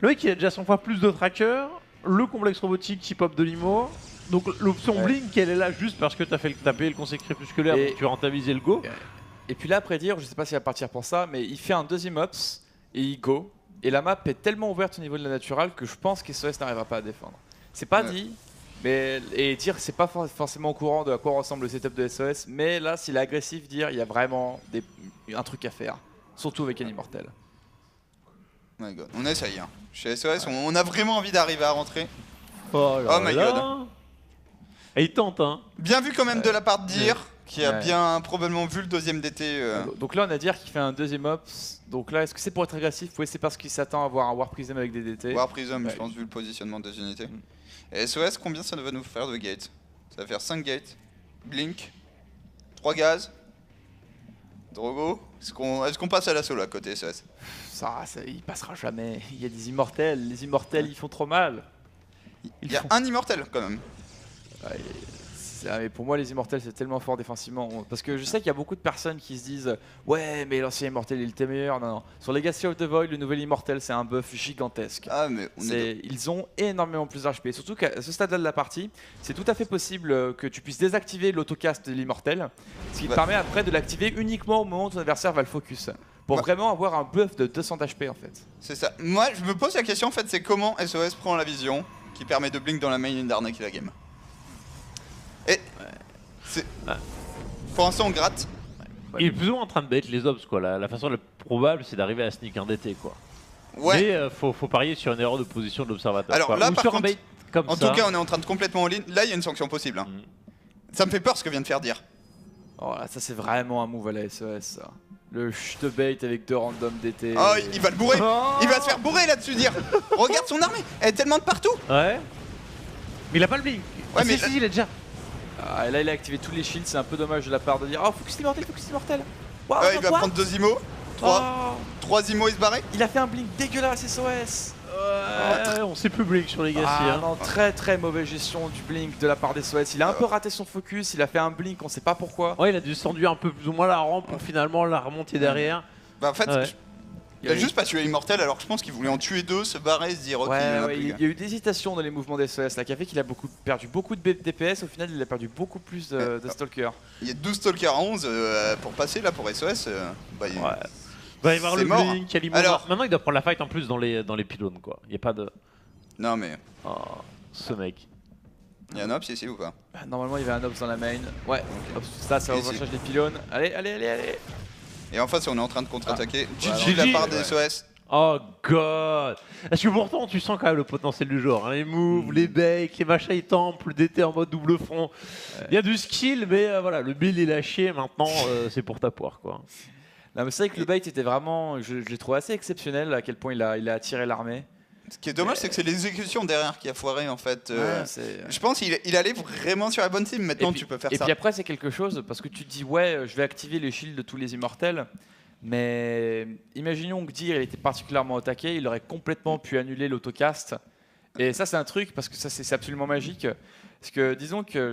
Le mec il a déjà 100 fois plus de trackers, le complexe robotique qui pop de limo. Donc l'option blink elle est là juste parce que t'as payé le conseil crépusculaire donc tu as rentabilisé le go. Et puis là après Dir, je sais pas s'il va partir pour ça, mais il fait un deuxième ops et il go. Et la map est tellement ouverte au niveau de la naturelle que je pense qu'SOS n'arrivera pas à défendre. C'est pas dit, mais et Dir c'est pas forcément au courant de à quoi ressemble le setup de SOS, mais là s'il est agressif, Dir il y a vraiment un truc à faire, surtout avec un immortel. My God. On essaye. Hein. Chez SOS, on a vraiment envie d'arriver à rentrer. Oh my God. Et il tente hein. Bien vu quand même de la part de Dir, qui a bien probablement vu le deuxième DT. Donc là on a Dir qui fait un deuxième ops. Donc là est-ce que c'est pour être agressif? Oui, c'est parce qu'il s'attend à avoir un War Prism avec des DT. War Prism, je pense, vu le positionnement des unités. Et SOS, combien ça va nous faire de gates? Ça va faire 5 gates. Blink. 3 gaz. Drogo. Est-ce qu'on passe à l'assaut là, côté SOS? Ça, il passera jamais. Il y a des immortels. Les immortels, ils font trop mal. Il y a un immortel quand même. Ouais, mais pour moi, les immortels, c'est tellement fort défensivement. Parce que je sais qu'il y a beaucoup de personnes qui se disent ouais, mais l'ancien immortel, il était meilleur. Non, non. Sur Legacy of the Void, le nouvel immortel, c'est un buff gigantesque. Ah, mais ils ont énormément plus d'HP. Surtout qu'à ce stade-là de la partie, c'est tout à fait possible que tu puisses désactiver l'autocast de l'immortel. Ce qui te permet après de l'activer uniquement au moment où ton adversaire va le focus. Pour vraiment avoir un buff de 200 d'HP en fait. C'est ça. Moi, je me pose la question en fait, c'est comment SOS prend la vision qui permet de blink dans la main d'arnaquer la game. Et pour l'instant on gratte. Il est plus ou moins en train de bait les obs quoi. La façon la plus probable c'est d'arriver à sneak un DT quoi. Ouais. Mais faut parier sur une erreur de position de l'observateur. Alors là par contre, comme en tout cas on est en train de complètement all-in. Là il y a une sanction possible. Hein. Ça me fait peur ce que vient de faire Dir. Oh là, ça c'est vraiment un move à la SOS ça. Le chute bait avec 2 random DT. Oh il va le bourrer. Il va se faire bourrer là-dessus Dir. Regarde son armée, elle est tellement de partout. Ouais. Mais il a pas le blink. Ouais mais si, il a déjà. Ah, et là il a activé tous les shields, c'est un peu dommage de la part de dire oh focus immortel, focus immortel. Wow, il va prendre 2 IMO, 3 IMO il se barrait. Il a fait un blink dégueulasse SOS. On sait plus Blink sur Legacy. Ah non, très très mauvaise gestion du blink de la part des SOS. Il a un peu raté son focus, il a fait un blink, on sait pas pourquoi. Ouais, il a descendu un peu plus ou moins la rampe pour finalement la remonter derrière. Bah en fait, Ouais. il a juste pas tué Immortel alors que je pense qu'il voulait en tuer 2, se barrer, se dire ok, il y en a plus. Il y a eu des hésitations dans les mouvements des SOS là, qui a fait qu'il a perdu beaucoup de DPS. Au final, il a perdu beaucoup plus de Stalker. Il y a 12 Stalker à 11 pour passer là pour SOS. Bah, Ouais. Va y avoir C'est le mort. Blink, Kalimo. Alors- Maintenant, il doit prendre la fight en plus dans les pylônes, quoi. Il y a pas de. Non mais, Oh, ce mec. il y a un Ops ici ou pas? Normalement, il y avait un Ops dans la main. Ouais, Ok. Ops, ça Et overcharge les pylônes. Allez. Et en face on est en train de contre-attaquer. GG GG, la part des ouais. SOS. Oh god. Parce que pourtant, tu sens quand même le potentiel du joueur. Hein. Les moves, les bakes, les machins, ils tempent, le DT en mode double front. Il y a du skill, mais voilà, le build est lâché. Maintenant, c'est pour ta poire, quoi. Non, mais c'est vrai que le bait était vraiment. Je l'ai trouvé assez exceptionnel à quel point il a attiré l'armée. Ce qui est dommage c'est que c'est l'exécution derrière qui a foiré en fait. C'est- Je pense qu'il allait vraiment sur la bonne cible. Maintenant Et puis- tu peux faire Et ça. puis après, c'est quelque chose parce que tu te dis, ouais, je vais activer les shields de tous les immortels. Mais imaginons que Dir il était particulièrement au taquet, il aurait complètement pu annuler l'autocast. Et ça, c'est un truc parce que ça, c'est absolument magique. Parce que disons que,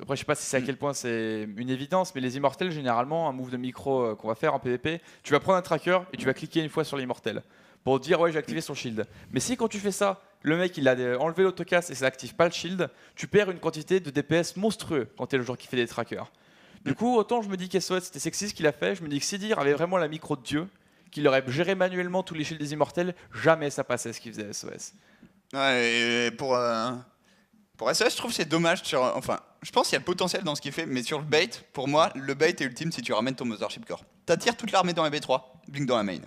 après, je sais pas si c'est à quel point c'est une évidence, mais les immortels, généralement, un move de micro qu'on va faire en PvP, tu vas prendre un tracker et tu vas cliquer une fois sur l'immortel pour dire, ouais, j'ai activé son shield. Mais si quand tu fais ça, le mec il a enlevé l'autocast et ça active pas le shield, tu perds une quantité de DPS monstrueux quand t'es le joueur qui fait des trackers. Du coup, autant je me dis qu'SOS c'était sexy ce qu'il a fait, je me dis que si Dir avait vraiment la micro de Dieu, qu'il aurait géré manuellement tous les shields des immortels, jamais ça passait ce qu'il faisait SOS. Ouais, et pour SOS, je trouve que c'est dommage. Enfin, je pense qu'il y a le potentiel dans ce qu'il fait, mais sur le bait, pour moi, le bait est ultime si tu ramènes ton Mothership Core. T'attires toute l'armée dans la B3, Blink dans la main.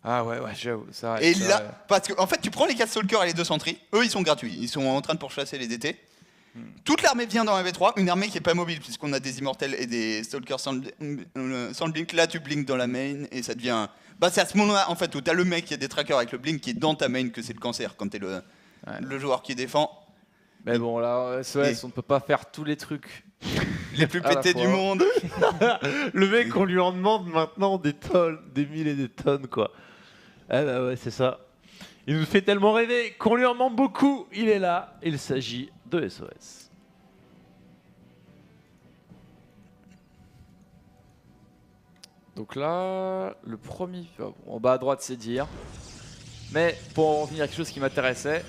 Ah ouais, j'avoue, ça. Et là, parce que en fait, tu prends les 4 Stalkers et les 2 Sentries, eux ils sont gratuits, ils sont en train de pourchasser les DT. Toute l'armée vient dans la V3, une armée qui est pas mobile, puisqu'on a des immortels et des Stalkers sans le blink. Là, tu blink dans la main et ça devient. Bah, c'est à ce moment-là en fait où t'as le mec qui a des trackers avec le blink qui est dans ta main que c'est le cancer quand t'es le joueur qui défend. Mais bon, là, SOS, on ne peut pas faire tous les trucs. Les plus À la pétés fois. du monde. Le mec, on lui en demande maintenant des tonnes, des mille et des tonnes, quoi. Ah bah ouais, c'est ça. Il nous fait tellement rêver qu'on lui en demande beaucoup. Il est là. Il s'agit de SOS. Donc là, le premier, en bas à droite, c'est Dir. Mais pour en revenir à quelque chose qui m'intéressait,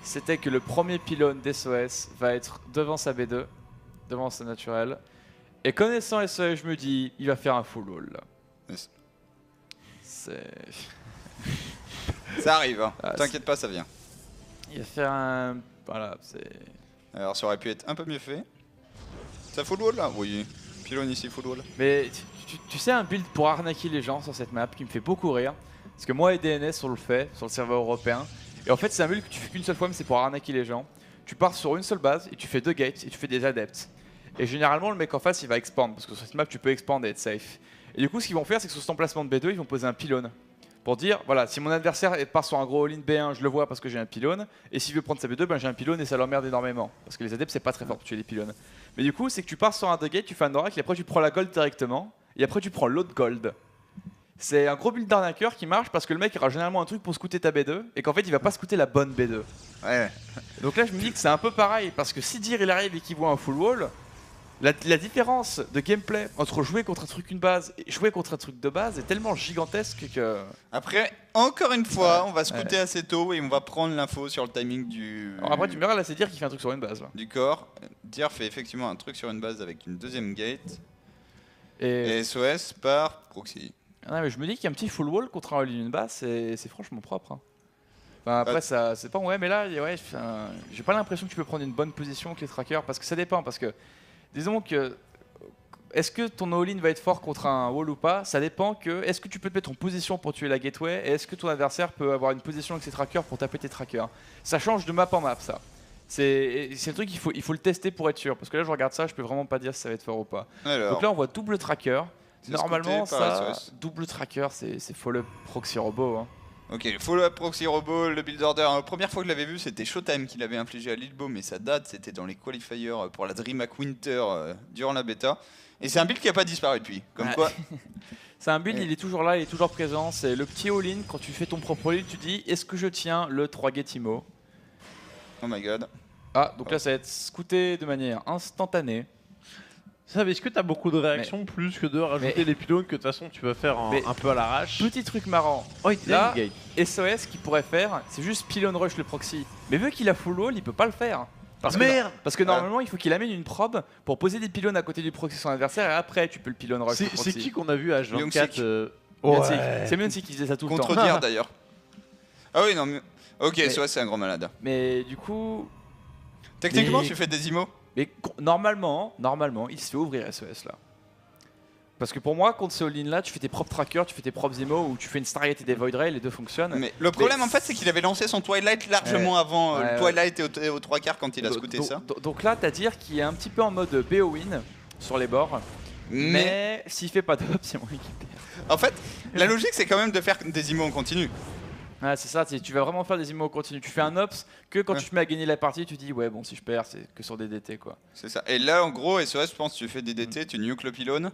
c'était que le premier pylône d'SOS va être devant sa B2, devant sa naturelle. Et connaissant SOS, je me dis, il va faire un full wall. Là. Yes. C'est... Ça arrive, hein. Ah, T'inquiète pas, ça vient. Il va faire un... Voilà, c'est... Alors ça aurait pu être un peu mieux fait. Ça full wall là? Oui. Pylône ici, full wall. Mais tu sais un build pour arnaquer les gens sur cette map qui me fait beaucoup rire. Parce que moi et DNS on le fait sur le serveur européen. Et en fait c'est un build que tu fais qu'une seule fois mais c'est pour arnaquer les gens. Tu pars sur une seule base et tu fais 2 gates et tu fais des adeptes. Et généralement le mec en face il va expand parce que sur cette map tu peux expand et être safe. Et du coup ce qu'ils vont faire c'est que sur cet emplacement de B2 ils vont poser un pylône. Pour dire voilà si mon adversaire part sur un gros all-in B1 je le vois parce que j'ai un pylône. Et s'il veut prendre sa B2 ben j'ai un pylône et ça l'emmerde énormément. Parce que les adeptes c'est pas très fort pour tuer les pylônes. Mais du coup c'est que tu pars sur un 2 gate, tu fais un oracle et après tu prends la gold directement. Et après tu prends l'autre gold. C'est un gros build d'arnaqueur qui marche parce que le mec il aura généralement un truc pour scouter ta B2 et qu'en fait il va pas scouter la bonne B2. Ouais. Donc là je me dis que c'est un peu pareil parce que si Dir il arrive et qu'il voit un full wall, la différence de gameplay entre jouer contre un truc une base et jouer contre un truc de base est tellement gigantesque que... Après, encore une fois, on va scouter assez tôt et on va prendre l'info sur le timing Alors après tu me verras là c'est Dir qui fait un truc sur une base là. du corps. Dir fait effectivement un truc sur une base avec une deuxième gate. Et... Et SOS par proxy. Ah non, mais je me dis qu'il y a un petit full wall contre un all-in une base c'est franchement propre. Hein. Enfin, après ça c'est pas ouais mais là ouais, j'ai pas l'impression que tu peux prendre une bonne position avec les trackers parce que ça dépend parce que disons que est-ce que ton all-in va être fort contre un wall ou pas? Ça dépend que est-ce que tu peux te mettre en position pour tuer la gateway et est-ce que ton adversaire peut avoir une position avec ses trackers pour taper tes trackers. Ça change de map en map ça. C'est le truc il faut le tester pour être sûr parce que là je regarde ça je peux vraiment pas dire si ça va être fort ou pas. Alors, Donc là on voit double tracker. c'est Normalement scouté par ça SOS. double tracker c'est follow proxy robot. Hein. Ok, follow-up proxy robot, le build order. La première fois que je l'avais vu, c'était Showtime qui l'avait infligé à Lilbo, mais ça date, c'était dans les qualifiers pour la DreamHack Winter durant la bêta. Et c'est un build qui n'a pas disparu depuis. Comme Ouais. quoi, C'est un build, il est toujours là, il est toujours présent. C'est le petit all-in. Quand tu fais ton propre all-in, tu dis est-ce que je tiens le 3 Getimo? Oh my god. Ah, donc là, ça va être scouté de manière instantanée. Ça, mais est-ce que t'as beaucoup de réactions plus que de rajouter les pylônes que de toute façon tu vas faire un peu à l'arrache? Petit truc marrant. Oh, là, SOS qu'il pourrait faire, c'est juste pylon rush le proxy. Mais vu qu'il a full wall, il peut pas le faire. Parce que normalement, il faut qu'il amène une probe pour poser des pylônes à côté du proxy de son adversaire et après tu peux le pylon rush. C'est qui qu'on a vu à H24 C'est Myonsik qui faisait ça tout le temps. Contredire d'ailleurs. Ah oui, non, mais. Ok, SOS, c'est un grand malade. Mais du coup. Techniquement, tu fais des IMO. Mais normalement, il se fait ouvrir SOS là. Parce que pour moi, contre ce all-in là, tu fais tes propres trackers, tu fais tes propres IMO ou tu fais une Stargate et des Void Ray, les deux fonctionnent. Mais le problème en fait, c'est qu'il avait lancé son Twilight largement avant. Le Twilight est aux 3 quarts quand il a scouté ça. Donc là, t'as dire qu'il est un petit peu en mode BO-win sur les bords. Mais s'il fait pas d'op, c'est moi qui perds. En fait, la logique, c'est quand même de faire des IMO en continu. Ah, c'est ça, tu vas vraiment faire des IMO continu. Tu fais un ops que quand tu te mets à gagner la partie, tu dis ouais, bon, si je perds, c'est que sur des DT quoi. C'est ça. Et là, en gros, SOS, je pense que tu fais des DT, tu nuke le pylône.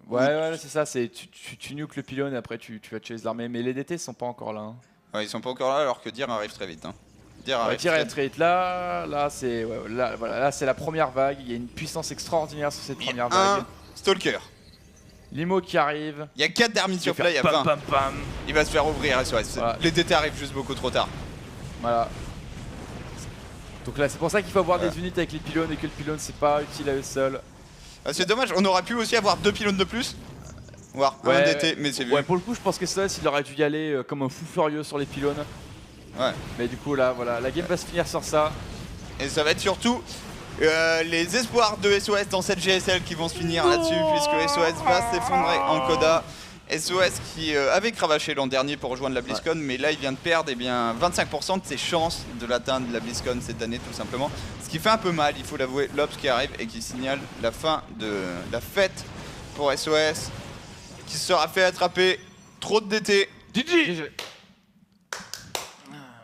Ouais, c'est ça, tu nuke le pylône et après tu vas tuer les armées. Mais les DT sont pas encore là. Hein. Ouais, ils sont pas encore là alors que Dir arrive très vite. Hein. Dir arrive très vite. Là, c'est là, c'est la première vague. Il y a une puissance extraordinaire sur cette première vague. Stalker. Limo qui arrive. Il y a 4 d'armes sur play, il y a 20. Il va se faire ouvrir SOS. Voilà. Les DT arrivent juste beaucoup trop tard. Voilà. Donc là, c'est pour ça qu'il faut avoir des unités avec les pylônes et que le pylône c'est pas utile à eux seuls. Ah, c'est dommage, on aurait pu aussi avoir 2 pylônes de plus. Voire un DT, mais c'est vu. Ouais, pour le coup, je pense que SOS il aurait dû y aller comme un fou furieux sur les pylônes. Ouais. Mais du coup, là, voilà, la game va se finir sur ça. Et ça va être surtout les espoirs de SOS dans cette GSL qui vont se finir là-dessus, puisque SOS va s'effondrer en Coda. SOS qui avait cravaché l'an dernier pour rejoindre la BlizzCon, mais là il vient de perdre 25% de ses chances de l'atteindre la BlizzCon cette année tout simplement. Ce qui fait un peu mal, il faut l'avouer, l'Obs qui arrive et qui signale la fin de la fête pour SOS, qui se sera fait attraper trop de DT. GG.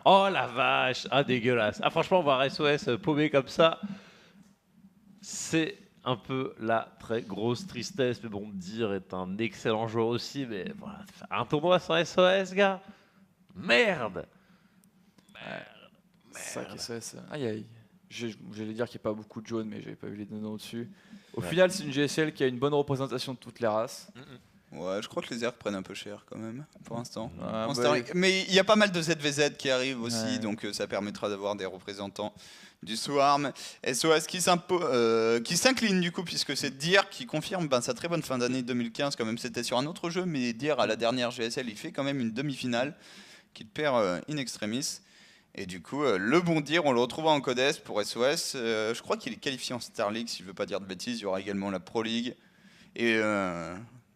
Oh la vache, ah dégueulasse. Ah franchement, voir SOS paumé comme ça, c'est un peu la très grosse tristesse. Mais bon, Dir est un excellent joueur aussi, mais voilà, un tournoi sans SOS, gars. Merde. C'est ça qui SOS. Aïe aïe. J'allais dire qu'il n'y a pas beaucoup de jaunes, mais j'avais pas vu les deux noms au-dessus. Au final, c'est une GSL qui a une bonne représentation de toutes les races. Ouais, je crois que les airs prennent un peu cher quand même, pour l'instant. Ouais, mais il y a pas mal de ZVZ qui arrivent aussi, donc ça permettra d'avoir des représentants du Swarm. SOS qui s'incline du coup, puisque c'est Dir qui confirme sa très bonne fin d'année 2015, quand même c'était sur un autre jeu, mais Dir à la dernière GSL, il fait quand même une demi-finale qu'il perd in extremis. Et du coup, le bon Dir, on le retrouve en Codes pour SOS. Je crois qu'il est qualifié en Star League, si je veux pas dire de bêtises. Il y aura également la Pro League.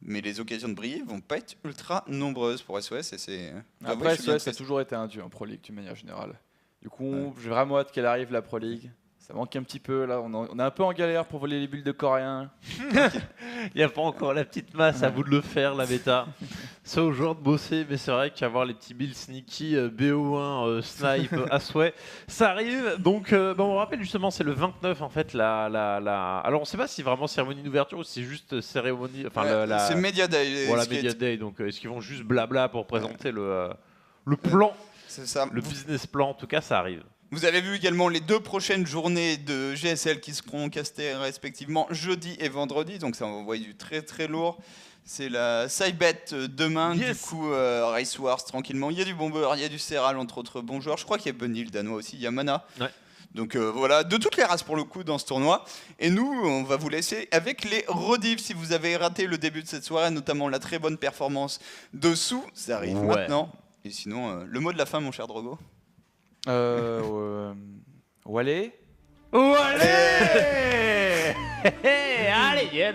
Mais les occasions de briller vont pas être ultra nombreuses pour SOS. Après, SOS a toujours été un dieu en Pro League d'une manière générale. Du coup, j'ai vraiment hâte qu'elle arrive la Pro League. Ça manque un petit peu là, on est un peu en galère pour voler les bulles de coréens. Il n'y a pas encore la petite masse, à vous de le faire la bêta. C'est aux joueurs de bosser, mais c'est vrai qu'avoir les petits builds sneaky, BO1, snipe, à souhait, ça arrive. Donc on rappelle justement, c'est le 29 en fait. Alors on sait pas si vraiment cérémonie d'ouverture ou si c'est juste cérémonie. C'est Media Day. Voilà, Media Day. Donc est-ce qu'ils vont juste blabla pour présenter le plan, c'est ça. Le business plan, en tout cas ça arrive. Vous avez vu également les 2 prochaines journées de GSL qui seront castées respectivement jeudi et vendredi, donc ça va envoyer du très très lourd. C'est la Cybet demain, du coup Race Wars tranquillement. Il y a du Bomber, il y a du Serral entre autres bons joueurs. Je crois qu'il y a Bunny le Danois aussi, il y a Mana. Ouais. Donc voilà, de toutes les races pour le coup dans ce tournoi. Et nous, on va vous laisser avec les rediffs si vous avez raté le début de cette soirée, notamment la très bonne performance de Sou, ça arrive maintenant. Et sinon, le mot de la fin mon cher Drogo. Wallet. Allez, viens,